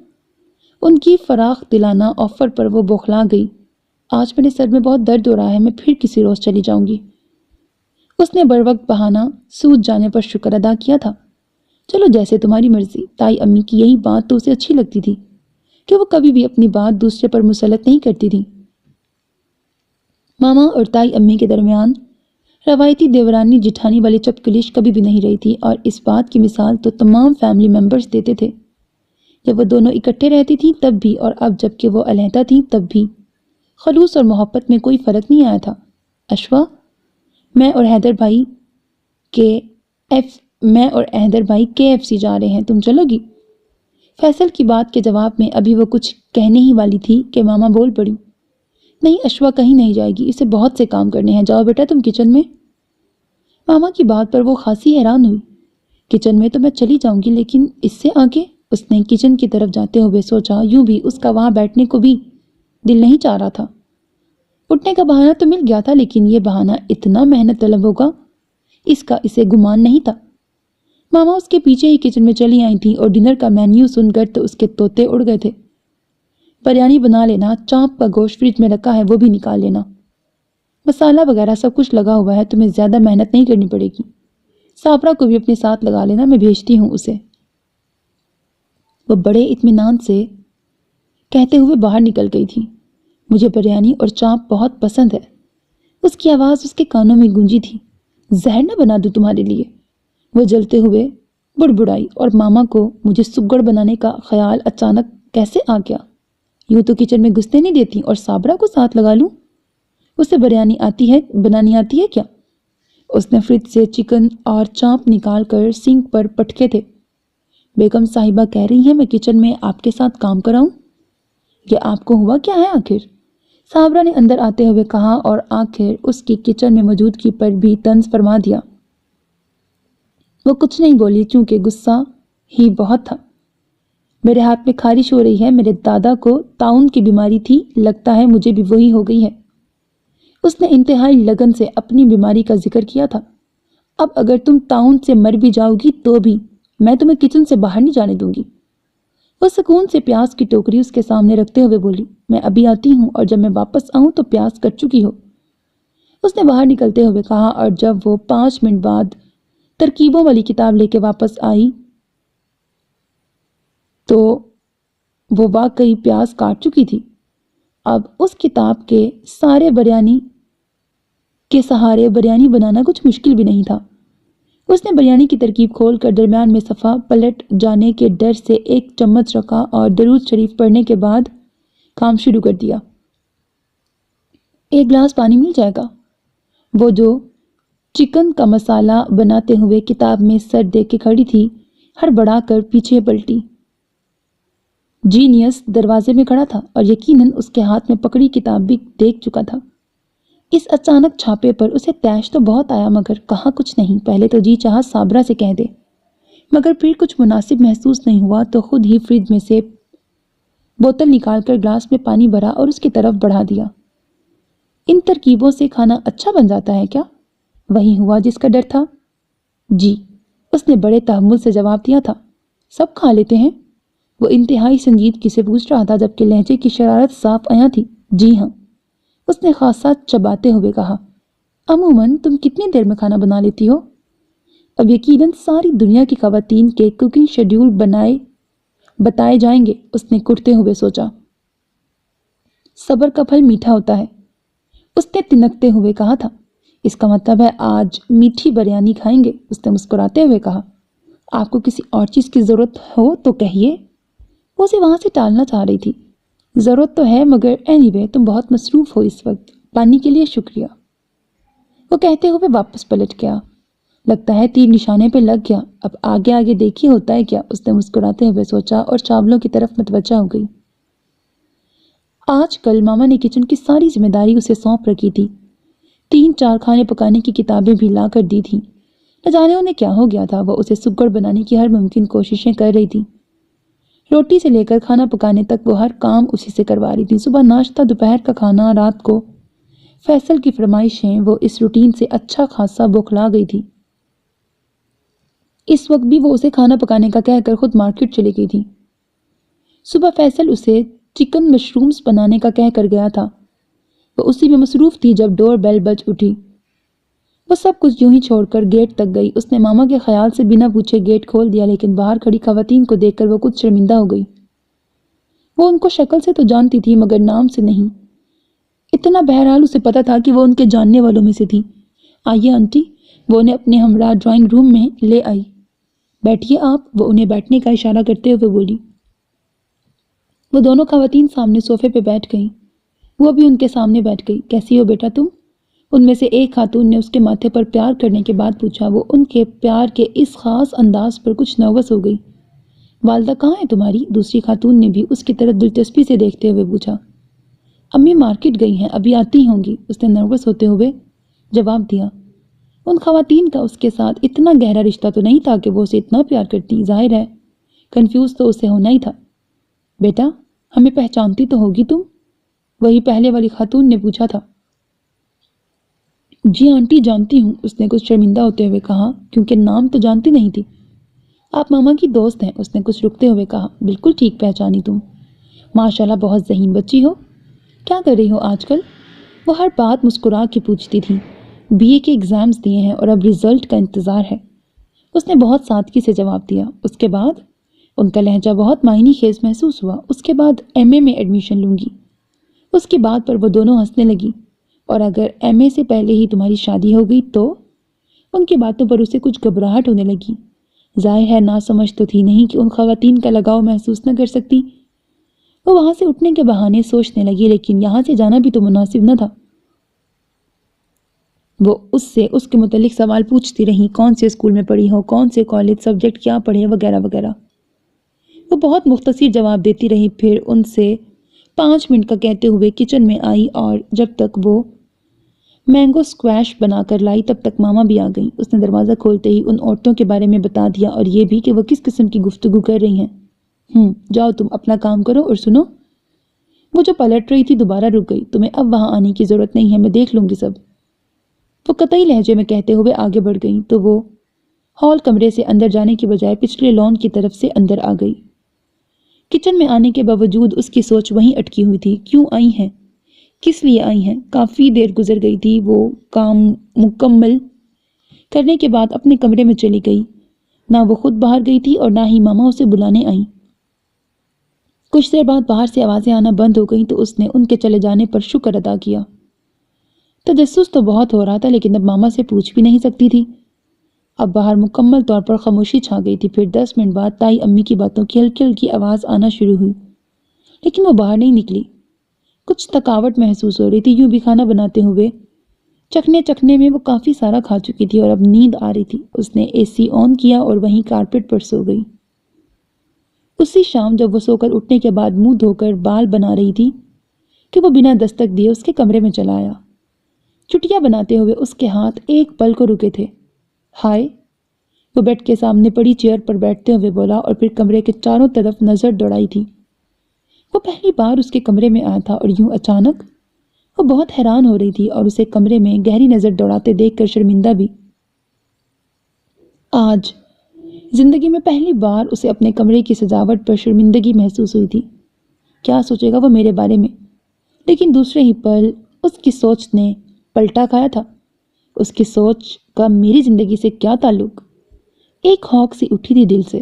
ان کی فراخ دلانہ آفر پر وہ بوکھلا گئی۔ آج میرے سر میں بہت درد ہو رہا ہے، میں پھر کسی روز چلی جاؤں گی۔ اس نے بروقت بہانہ سوج جانے پر شکر ادا کیا تھا۔ چلو جیسے تمہاری مرضی۔ تائی امی کی یہی بات تو اسے اچھی لگتی تھی کہ وہ کبھی بھی اپنی بات دوسرے پر مسلط نہیں کرتی تھی۔ ماما اور تائی امی کے درمیان روایتی دیورانی جٹھانی والی چپکلش کبھی بھی نہیں رہی تھی، اور اس بات کی مثال تو تمام فیملی ممبرز دیتے تھے۔ جب وہ دونوں اکٹھے رہتی تھیں تب بھی، اور اب جب کہ وہ علیحدہ تھیں تب بھی، خلوص اور محبت میں کوئی فرق نہیں آیا تھا۔ اشوا، میں اور حیدر بھائی KFC جا رہے ہیں، تم چلو گی؟ فیصل کی بات کے جواب میں ابھی وہ کچھ کہنے ہی والی تھی کہ ماما بول پڑی۔ نہیں، اشوا کہیں نہیں جائے گی، اسے بہت سے کام کرنے ہیں، جاؤ بیٹا تم کچن میں۔ ماما کی بات پر وہ خاصی حیران ہوئی۔ کچن میں تو میں چلی جاؤں گی، لیکن اس سے آگے؟ اس نے کچن کی طرف جاتے ہوئے سوچا، یوں بھی اس کا وہاں بیٹھنے کو بھی دل نہیں چاہ رہا تھا۔ اٹھنے کا بہانہ تو مل گیا تھا، لیکن یہ بہانہ اتنا محنت طلب ہوگا اس کا اسے گمان نہیں تھا۔ ماما اس کے پیچھے ہی کچن میں چلی آئی تھیں، اور ڈنر کا مینیو سن کر تو اس کے طوطے اڑ گئے تھے۔ بریانی بنا لینا، چانپ کا گوشت فریج میں رکھا ہے وہ بھی نکال لینا، مسالہ وغیرہ سب کچھ لگا ہوا ہے، تمہیں زیادہ محنت نہیں کرنی پڑے گی۔ صابرہ کو بھی اپنے ساتھ لگا لینا، میں بھیجتی ہوں اسے۔ وہ بڑے اطمینان سے کہتے ہوئے باہر نکل گئی تھی۔ مجھے بریانی اور چانپ بہت پسند ہے، اس کی آواز اس کے کانوں میں گونجی تھی۔ زہر نہ بنا دوں تمہارے لیے؟ وہ جلتے ہوئے بڑبڑائی۔ اور ماما کو مجھے سگڑ بنانے کا خیال اچانک کیسے آ گیا؟ یوں تو کچن میں گھسنے نہیں دیتی، اور صابرہ کو ساتھ لگا لوں؟ اسے بنانی آتی ہے کیا؟ اس نے فریج سے چکن اور چاپ نکال کر سنک پر پٹکے تھے۔ بیگم صاحبہ کہہ رہی ہیں میں کچن میں آپ کے ساتھ کام کراؤں؟ یہ آپ کو ہوا کیا ہے آخر؟ صابرہ نے اندر آتے ہوئے کہا اور آخر اس کی کچن میں موجودگی پر بھی طنز فرما دیا۔ وہ کچھ نہیں بولی چونکہ غصہ ہی بہت تھا۔ میرے ہاتھ میں خارش ہو رہی ہے، میرے دادا کو طاعون کی بیماری تھی، لگتا ہے مجھے بھی وہی ہو گئی ہے۔ اس نے انتہائی لگن سے اپنی بیماری کا ذکر کیا تھا۔ اب اگر تم طاعون سے مر بھی جاؤ گی تو بھی میں تمہیں کچن سے باہر نہیں جانے دوں گی۔ وہ سکون سے پیاز کی ٹوکری اس کے سامنے رکھتے ہوئے بولی، میں ابھی آتی ہوں اور جب میں واپس آؤں تو پیاز کٹ چکی ہو۔ اس نے باہر نکلتے ہوئے کہا اور جب وہ 5 منٹ بعد ترکیبوں والی کتاب لے کے واپس آئی تو وہ واقعی پیاز کاٹ چکی تھی۔ اب اس کتاب کے سہارے بریانی بنانا کچھ مشکل بھی نہیں تھا۔ اس نے بریانی کی ترکیب کھول کر درمیان میں صفحہ پلٹ جانے کے ڈر سے ایک چمچ رکھا اور درود شریف پڑھنے کے بعد کام شروع کر دیا۔ ایک گلاس پانی مل جائے گا؟ وہ جو چکن کا مسالہ بناتے ہوئے کتاب میں سر دے کے کھڑی تھی ہڑبڑا کر پیچھے پلٹی۔ جینیس دروازے میں کھڑا تھا اور یقیناً اس کے ہاتھ میں پکڑی کتاب بھی دیکھ چکا تھا۔ اس اچانک چھاپے پر اسے طیش تو بہت آیا مگر کہا کچھ نہیں۔ پہلے تو جی چاہا صابرہ سے کہہ دے، مگر پھر کچھ مناسب محسوس نہیں ہوا تو خود ہی فریج میں سے بوتل نکال کر گلاس میں پانی بھرا اور اس کی طرف بڑھا دیا۔ ان ترکیبوں سے کھانا اچھا بن جاتا ہے کیا؟ وہی ہوا جس کا ڈر تھا۔ جی، اس نے بڑے تحمل سے جواب دیا تھا۔ سب کھا لیتے ہیں؟ وہ انتہائی سنجیدگی سے پوچھ رہا تھا جبکہ لہجے کی شرارت صاف عیاں تھی۔ جی ہاں، اس نے خاصا چباتے ہوئے کہا۔ عموماً تم کتنی دیر میں کھانا بنا لیتی ہو؟ اب یقیناً ساری دنیا کی خواتین کے کوکنگ شیڈیول بتائے جائیں گے، اس نے کٹتے ہوئے سوچا۔ صبر کا پھل میٹھا ہوتا ہے، اس نے تنکتے ہوئے کہا تھا۔ اس کا مطلب ہے آج میٹھی بریانی کھائیں گے، اس نے مسکراتے ہوئے کہا۔ آپ کو کسی اور چیز کی ضرورت ہو تو کہیے۔ وہ اسے وہاں سے ٹالنا چاہ رہی تھی۔ ضرورت تو ہے مگر اینی وے تم بہت مصروف ہو اس وقت، پانی کے لیے شکریہ، وہ کہتے ہوئے واپس پلٹ گیا۔ لگتا ہے تیر نشانے پہ لگ گیا، اب آگے آگے دیکھیے ہوتا ہے کیا، اس نے مسکراتے ہوئے سوچا اور چاولوں کی طرف متوجہ ہو گئی۔ آج کل ماما نے کچن کی ساری ذمہ داری اسے سونپ رکھی تھی۔ 3-4 کھانے پکانے کی کتابیں بھی لا کر دی تھی۔ نہ جانے انہیں کیا ہو گیا تھا، وہ اسے سگڑ بنانے کی ہر ممکن کوششیں کر رہی تھی۔ روٹی سے لے کر کھانا پکانے تک وہ ہر کام اسی سے کروا رہی تھی۔ صبح ناشتہ، دوپہر کا کھانا، رات کو فیصل کی فرمائشیں، وہ اس روٹین سے اچھا خاصا بوکھلا گئی تھی۔ اس وقت بھی وہ اسے کھانا پکانے کا کہہ کر خود مارکیٹ چلی گئی تھی۔ صبح فیصل اسے چکن مشرومز بنانے کا کہہ کر گیا تھا، وہ اسی میں مصروف تھی جب ڈور بیل بج اٹھی۔ وہ سب کچھ یوں ہی چھوڑ کر گیٹ تک گئی۔ اس نے ماما کے خیال سے بنا پوچھے گیٹ کھول دیا لیکن باہر کھڑی خواتین کو دیکھ کر وہ کچھ شرمندہ ہو گئی۔ وہ ان کو شکل سے تو جانتی تھی مگر نام سے نہیں۔ اتنا بہرحال اسے پتا تھا کہ وہ ان کے جاننے والوں میں سے تھی۔ آئیے آنٹی، وہ انہیں اپنے ہمراہ ڈرائنگ روم میں لے آئی۔ بیٹھیے آپ، وہ انہیں بیٹھنے کا اشارہ کرتے ہوئے بولی۔ وہ دونوں خواتین سامنے صوفے پہ بیٹھ گئیں۔ وہ بھی ان کے سامنے بیٹھ گئی۔ کیسی ہو بیٹا تم؟ ان میں سے ایک خاتون نے اس کے ماتھے پر پیار کرنے کے بعد پوچھا۔ وہ ان کے پیار کے اس خاص انداز پر کچھ نروس ہو گئی۔ والدہ کہاں ہے تمہاری؟ دوسری خاتون نے بھی اس کی طرف دلچسپی سے دیکھتے ہوئے پوچھا۔ امی مارکیٹ گئی ہیں، ابھی آتی ہوں گی، اس نے نروس ہوتے ہوئے جواب دیا۔ ان خواتین کا اس کے ساتھ اتنا گہرا رشتہ تو نہیں تھا کہ وہ اسے اتنا پیار کرتی۔ ظاہر ہے کنفیوز تو اسے ہونا ہی تھا۔ بیٹا ہمیں پہچانتی تو ہوگی تم؟ وہی پہلے والی خاتون نے پوچھا تھا۔ جی آنٹی جانتی ہوں، اس نے کچھ شرمندہ ہوتے ہوئے کہا، کیونکہ نام تو جانتی نہیں تھی۔ آپ ماما کی دوست ہیں، اس نے کچھ رکتے ہوئے کہا۔ بالکل ٹھیک پہچانی تم، ماشاءاللہ بہت ذہین بچی ہو۔ کیا کر رہی ہو آج کل؟ وہ ہر بات مسکرا کے پوچھتی تھی۔ بی اے کے ایگزامز دیے ہیں اور اب رزلٹ کا انتظار ہے، اس نے بہت سادگی سے جواب دیا۔ اس کے بعد ان کا لہجہ بہت معنی خیز محسوس ہوا۔ اس کے بعد ایم اے میں ایڈمیشن لوں گی۔ اس کی بات پر وہ دونوں ہنسنے لگی۔ اور اگر ایم اے سے پہلے ہی تمہاری شادی ہو گئی تو؟ ان کی باتوں پر اسے کچھ گھبراہٹ ہونے لگی۔ ظاہر ہے ناسمجھ تو تھی نہیں کہ ان خواتین کا لگاؤ محسوس نہ کر سکتی۔ وہ وہاں سے اٹھنے کے بہانے سوچنے لگی لیکن یہاں سے جانا بھی تو مناسب نہ تھا۔ وہ اس سے اس کے متعلق سوال پوچھتی رہی، کون سے اسکول میں پڑھی ہو، کون سے کالج، سبجیکٹ کیا پڑھے، وغیرہ وغیرہ۔ وہ بہت مختصر جواب دیتی رہی، پھر ان سے 5 منٹ کا کہتے ہوئے کچن میں آئی اور جب تک وہ مینگو اسکواش بنا کر لائی تب تک ماما بھی آ گئی۔ اس نے دروازہ کھولتے ہی ان عورتوں کے بارے میں بتا دیا اور یہ بھی کہ وہ کس قسم کی گفتگو کر رہی ہیں۔ جاؤ تم اپنا کام کرو اور سنو۔ وہ جو پلٹ رہی تھی دوبارہ رک گئی۔ تمہیں اب وہاں آنے کی ضرورت نہیں ہے، میں دیکھ لوں گی سب، وہ قطعی لہجے میں کہتے ہوئے آگے بڑھ گئی تو وہ ہال کمرے سے اندر جانے کی بجائے پچھلے لان کی طرف سے اندر آ گئی۔ کچن میں آنے کے باوجود اس کی سوچ وہیں اٹکی ہوئی تھی۔ کیوں آئی ہیں؟ کس لیے آئی ہیں؟ کافی دیر گزر گئی تھی۔ وہ کام مکمل کرنے کے بعد اپنے کمرے میں چلی گئی۔ نہ وہ خود باہر گئی تھی اور نہ ہی ماما اسے بلانے آئیں۔ کچھ دیر بعد باہر سے آوازیں آنا بند ہو گئیں تو اس نے ان کے چلے جانے پر شکر ادا کیا۔ تجسس تو بہت ہو رہا تھا لیکن اب ماما سے پوچھ بھی نہیں سکتی تھی۔ اب باہر مکمل طور پر خاموشی چھا گئی تھی۔ پھر 10 منٹ بعد تائی امی کی باتوں کی ہلکی ہلکی آواز آنا شروع ہوئی، لیکن وہ باہر نہیں نکلی۔ کچھ تھکاوٹ محسوس ہو رہی تھی، یوں بھی کھانا بناتے ہوئے چکھنے میں وہ کافی سارا کھا چکی تھی اور اب نیند آ رہی تھی۔ اس نے اے سی آن کیا اور وہیں کارپیٹ پر سو گئی۔ اسی شام جب وہ سو کر اٹھنے کے بعد منہ دھو کر بال بنا رہی تھی کہ وہ بنا دستک دیے اس کے کمرے میں چلا آیا۔ چٹیاں بناتے ہوئے اس کے ہاتھ ایک پل کو رکے تھے۔ ہائے، وہ بیڈ کے سامنے پڑی چیئر پر بیٹھتے ہوئے بولا اور پھر کمرے کے چاروں طرف نظر دوڑائی تھی۔ وہ پہلی بار اس کے کمرے میں آیا تھا اور یوں اچانک وہ بہت حیران ہو رہی تھی اور اسے کمرے میں گہری نظر دوڑاتے دیکھ کر شرمندہ بھی۔ آج زندگی میں پہلی بار اسے اپنے کمرے کی سجاوٹ پر شرمندگی محسوس ہوئی تھی۔ کیا سوچے گا وہ میرے بارے میں؟ لیکن دوسرے ہی پل اس کی سوچ نے پلٹا کھایا تھا۔ اس کی سوچ کا میری زندگی سے کیا تعلق؟ ایک ہونک سی اٹھی تھی دل سے۔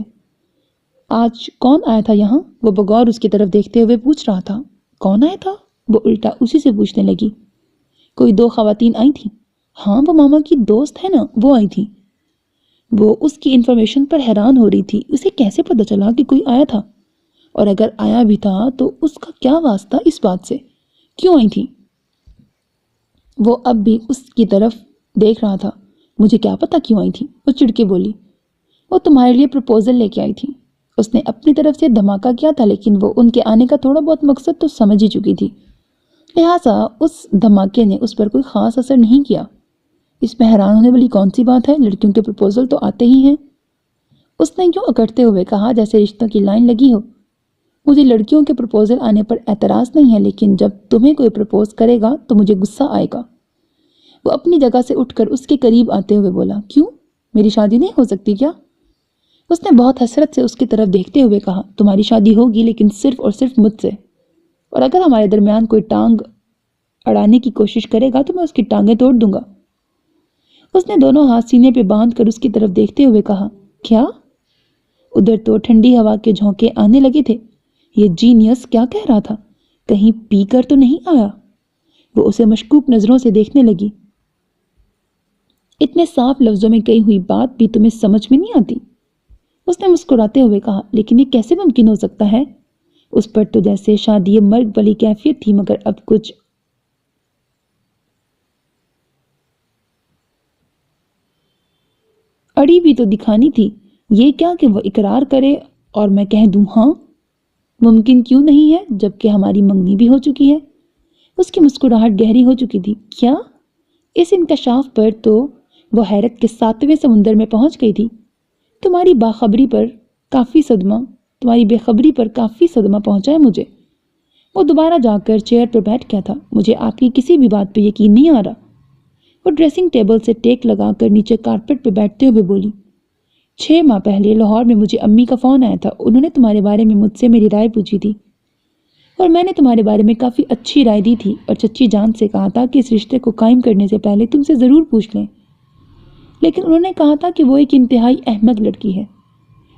آج کون آیا تھا یہاں؟ وہ بغور اس کی طرف دیکھتے ہوئے پوچھ رہا تھا۔ کون آیا تھا؟ وہ الٹا اسی سے پوچھنے لگی۔ کوئی 2 خواتین آئی تھیں۔ ہاں، وہ ماما کی دوست ہے نا، وہ آئی تھی۔ وہ اس کی انفارمیشن پر حیران ہو رہی تھی۔ اسے کیسے پتہ چلا کہ کوئی آیا تھا؟ اور اگر آیا بھی تھا تو اس کا کیا واسطہ اس بات سے؟ کیوں آئی تھی؟ وہ اب بھی اس کی طرف دیکھ رہا تھا۔ مجھے کیا پتا کیوں آئی تھی؟ وہ چڑ کے بولی۔ وہ تمہارے لیے پروپوزل لے کے آئی تھی۔ اس نے اپنی طرف سے دھماکہ کیا تھا لیکن وہ ان کے آنے کا تھوڑا بہت مقصد تو سمجھ ہی چکی تھی، لہٰذا اس دھماکے نے اس پر کوئی خاص اثر نہیں کیا۔ اس میں حیران ہونے والی کون سی بات ہے؟ لڑکیوں کے پروپوزل تو آتے ہی ہیں۔ اس نے یوں اکڑتے ہوئے کہا جیسے رشتوں کی لائن لگی ہو۔ مجھے لڑکیوں کے پروپوزل آنے پر اعتراض نہیں ہے لیکن جب تمہیں کوئی پروپوز کرے گا تو مجھے غصہ آئے گا۔ وہ اپنی جگہ سے اٹھ کر اس کے قریب آتے ہوئے بولا، کیوں؟ میری شادی نہیں ہو سکتی کیا؟ اس نے بہت حسرت سے اس کی طرف دیکھتے ہوئے کہا، تمہاری شادی ہوگی لیکن صرف اور صرف مجھ سے، اور اگر ہمارے درمیان کوئی ٹانگ اڑانے کی کوشش کرے گا تو میں اس کی ٹانگیں توڑ دوں گا۔ اس نے دونوں ہاتھ سینے پہ باندھ کر اس کی طرف دیکھتے ہوئے کہا، کیا؟ ادھر تو ٹھنڈی ہوا کے جھونکے آنے لگے تھے۔ یہ جینیس کیا کہہ رہا تھا؟ کہیں پی کر تو نہیں آیا؟ وہ اسے مشکوک نظروں سے دیکھنے لگی۔ اتنے صاف لفظوں میں کہی ہوئی بات بھی تمہیں سمجھ میں نہیں آتی؟ اس نے مسکراتے ہوئے کہا، لیکن یہ کیسے ممکن ہو سکتا ہے؟ اس پر تو جیسے شادی مرگ والی کیفیت تھی، مگر اب کچھ اڑی بھی تو دکھانی تھی۔ یہ کیا کہ وہ اقرار کرے اور میں کہہ دوں ہاں؟ ممکن کیوں نہیں ہے جبکہ ہماری منگنی بھی ہو چکی ہے؟ اس کی مسکراہٹ گہری ہو چکی تھی۔ کیا؟ اس انکشاف پر تو وہ حیرت کے 7ویں سمندر میں پہنچ گئی تھی۔ تمہاری بے خبری پر کافی صدمہ پہنچا ہے مجھے۔ وہ دوبارہ جا کر چیئر پر بیٹھ گیا تھا۔ مجھے آپ کی کسی بھی بات پہ یقین نہیں آ رہا۔ وہ ڈریسنگ ٹیبل سے ٹیک لگا کر نیچے کارپیٹ پہ بیٹھتے ہوئے بولی، 6 ماہ پہلے لاہور میں مجھے امی کا فون آیا تھا۔ انہوں نے تمہارے بارے میں مجھ سے میری رائے پوچھی تھی اور میں نے تمہارے بارے میں کافی اچھی رائے دی تھی اور چچی جان سے کہا تھا کہ اس رشتے کو قائم کرنے سے پہلے تم سے ضرور پوچھ لیں، لیکن انہوں نے کہا تھا کہ وہ ایک انتہائی احمق لڑکی ہے،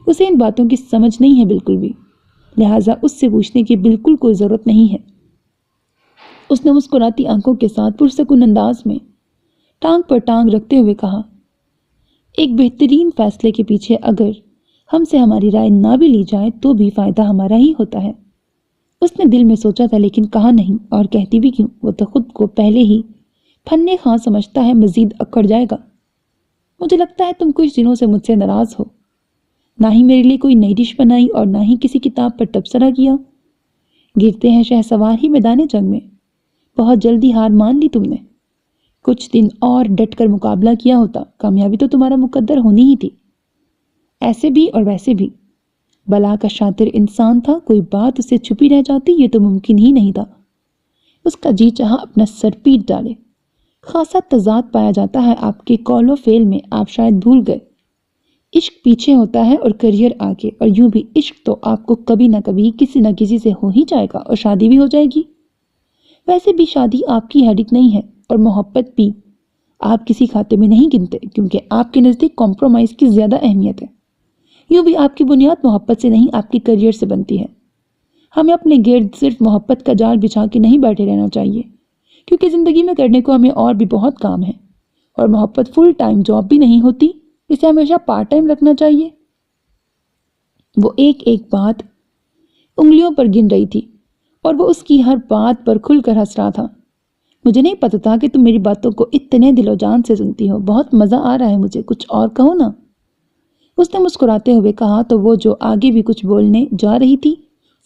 اسے ان باتوں کی سمجھ نہیں ہے بالکل بھی، لہٰذا اس سے پوچھنے کی بالکل کوئی ضرورت نہیں ہے۔ اس نے مسکراتی آنکھوں کے ساتھ پرسکون انداز میں ٹانگ پر ٹانگ رکھتے ہوئے کہا، ایک بہترین فیصلے کے پیچھے اگر ہم سے ہماری رائے نہ بھی لی جائے تو بھی فائدہ ہمارا ہی ہوتا ہے۔ اس نے دل میں سوچا تھا لیکن کہا نہیں، اور کہتی بھی کیوں؟ وہ تو خود کو پہلے ہی فن خواہ سمجھتا ہے مزید اکڑ جائے گا۔ مجھے لگتا ہے تم کچھ دنوں سے مجھ سے ناراض ہو۔ نہ ہی میرے لیے کوئی نئی ڈش بنائی اور نہ ہی کسی کتاب پر تبصرہ کیا۔ گرتے ہیں شہسوار ہی میدان جنگ میں۔ بہت جلدی ہار مان لی تم نے۔ کچھ دن اور ڈٹ کر مقابلہ کیا ہوتا، کامیابی تو تمہارا مقدر ہونی ہی تھی۔ ایسے بھی اور ویسے بھی بلا کا شاطر انسان تھا، کوئی بات اسے چھپی رہ جاتی یہ تو ممکن ہی نہیں تھا۔ اس کا جی چاہا اپنا سر پیٹ ڈالے۔ خاصا تضاد پایا جاتا ہے آپ کے قول و فعل میں، آپ شاید بھول گئے۔ عشق پیچھے ہوتا ہے اور کریئر آگے، اور یوں بھی عشق تو آپ کو کبھی نہ کبھی کسی نہ کسی سے ہو ہی جائے گا اور شادی بھی ہو جائے گی۔ ویسے بھی شادی آپ کی ہیڈک نہیں ہے، اور محبت بھی آپ کسی کھاتے میں نہیں گنتے، کیونکہ آپ کے نزدیک کمپرومائز کی زیادہ اہمیت ہے۔ یوں بھی آپ کی بنیاد محبت سے نہیں، آپ کی کریئر سے بنتی ہے۔ ہمیں اپنے گرد صرف محبت کا جال بچھا کے نہیں بیٹھے رہنا چاہیے، کیونکہ زندگی میں کرنے کو ہمیں اور بھی بہت کام ہے، اور محبت فل ٹائم جاب بھی نہیں ہوتی، اسے ہمیشہ پارٹ ٹائم رکھنا چاہیے۔ وہ ایک ایک بات انگلیوں پر گن رہی تھی، اور وہ اس کی ہر بات پر کھل کر ہنس رہا تھا۔ مجھے نہیں پتا تھا کہ تم میری باتوں کو اتنے دل و جان سے سنتی ہو، بہت مزہ آ رہا ہے مجھے، کچھ اور کہو نا۔ اس نے مسکراتے ہوئے کہا تو وہ جو آگے بھی کچھ بولنے جا رہی تھی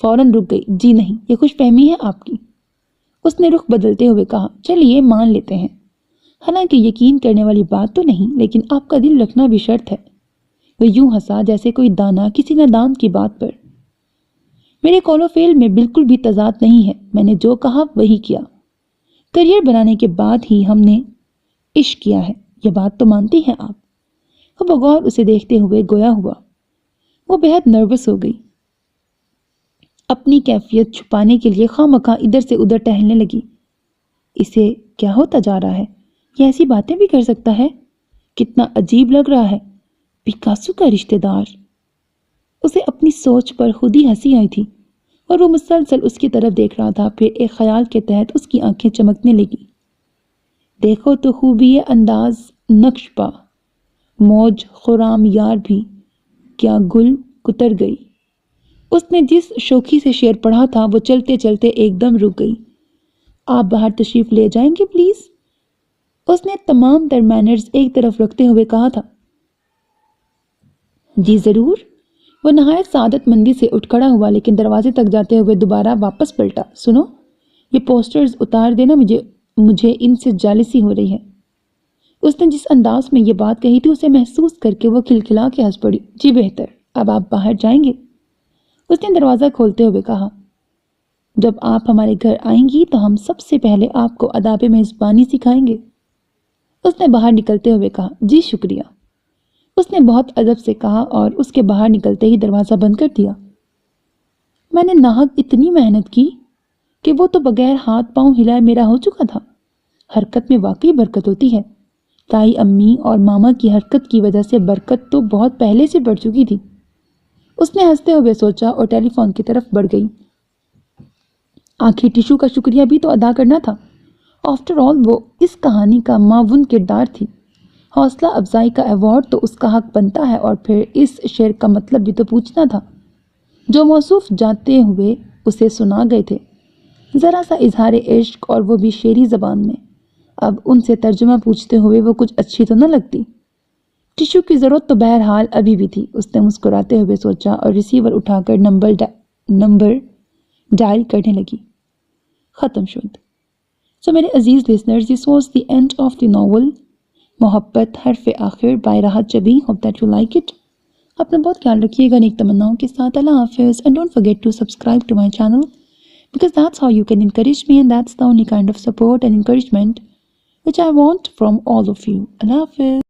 فوراً رک گئی۔ جی نہیں، یہ خوش فہمی ہے آپ کی۔ اس نے رخ بدلتے ہوئے کہا، چلیے مان لیتے ہیں، حالانکہ یقین کرنے والی بات تو نہیں، لیکن آپ کا دل رکھنا بھی شرط ہے۔ وہ یوں ہنسا جیسے کوئی دانا کسی نادان کی بات پر۔ میرے قول و فعل میں بالکل بھی تضاد نہیں ہے، میں نے جو کہا وہی کیا۔ کریئر بنانے کے بعد ہی ہم نے عشق کیا ہے، یہ بات تو مانتی ہیں آپ؟ وہ بغور اسے دیکھتے ہوئے گویا ہوا۔ وہ بہت نروس ہو گئی، اپنی کیفیت چھپانے کے لیے خواہ مخواہ ادھر سے ادھر ٹہلنے لگی۔ اسے کیا ہوتا جا رہا ہے؟ یہ ایسی باتیں بھی کر سکتا ہے؟ کتنا عجیب لگ رہا ہے، پیکاسو کا رشتہ دار۔ اسے اپنی سوچ پر خود ہی ہنسی آئی تھی، اور وہ مسلسل اس کی طرف دیکھ رہا تھا۔ پھر ایک خیال کے تحت اس کی آنکھیں چمکنے لگی۔ دیکھو تو خوبی انداز نقش پا، موج خرام یار بھی کیا گل کتر گئی۔ اس نے جس شوخی سے شعر پڑھا تھا وہ چلتے چلتے ایک دم رک گئی۔ آپ باہر تشریف لے جائیں گے پلیز؟ اس نے تمام تر مینرز ایک طرف رکھتے ہوئے کہا تھا۔ جی ضرور۔ وہ نہایت سعادت مندی سے اٹھ کھڑا ہوا، لیکن دروازے تک جاتے ہوئے دوبارہ واپس پلٹا۔ سنو، یہ پوسٹرز اتار دینا، مجھے ان سے جالسی ہو رہی ہے۔ اس نے جس انداز میں یہ بات کہی تھی اسے محسوس کر کے وہ کھلکھلا کے ہنس پڑی۔ جی بہتر، اب آپ باہر جائیں گے؟ اس نے دروازہ کھولتے ہوئے کہا، جب آپ ہمارے گھر آئیں گی تو ہم سب سے پہلے آپ کو آداب میزبانی سکھائیں گے۔ اس نے باہر نکلتے ہوئے کہا، جی شکریہ۔ اس نے بہت ادب سے کہا اور اس کے باہر نکلتے ہی دروازہ بند کر دیا۔ میں نے ناحق اتنی محنت کی کہ وہ تو بغیر ہاتھ پاؤں ہلائے میرا ہو چکا تھا۔ حرکت میں واقعی برکت ہوتی ہے۔ تائی امی اور ماما کی حرکت کی وجہ سے برکت تو بہت پہلے سے بڑھ چکی تھی۔ اس نے ہنستے ہوئے سوچا اور ٹیلی فون کی طرف بڑھ گئی۔ آخر ٹیشو کا شکریہ بھی تو ادا کرنا تھا۔ آفٹر آل وہ اس کہانی کا معاون کردار تھی۔ حوصلہ افزائی کا ایوارڈ تو اس کا حق بنتا ہے، اور پھر اس شعر کا مطلب بھی تو پوچھنا تھا جو موصوف جاتے ہوئے اسے سنا گئے تھے۔ ذرا سا اظہار عشق، اور وہ بھی شعری زبان میں۔ اب ان سے ترجمہ پوچھتے ہوئے وہ کچھ اچھی تو نہ لگتی۔ ٹیشو کی ضرورت تو بہرحال ابھی بھی تھی، اس نے مسکراتے ہوئے سوچا، اور ریسیور اٹھا کر نمبر ڈائل کرنے لگی۔ ختم شد۔ سو میرے عزیز listeners, this was the end of the novel محبت حرف آخر by Rahat جبی. hope that you like it. اپنا بہت خیال رکھیے گا نیک تمناؤں کے ساتھ. اللہ حافظ. And don't forget to subscribe to my channel, because that's how you can encourage me, and that's the only kind of support and encouragement which I want from all of you. Allah Hafiz.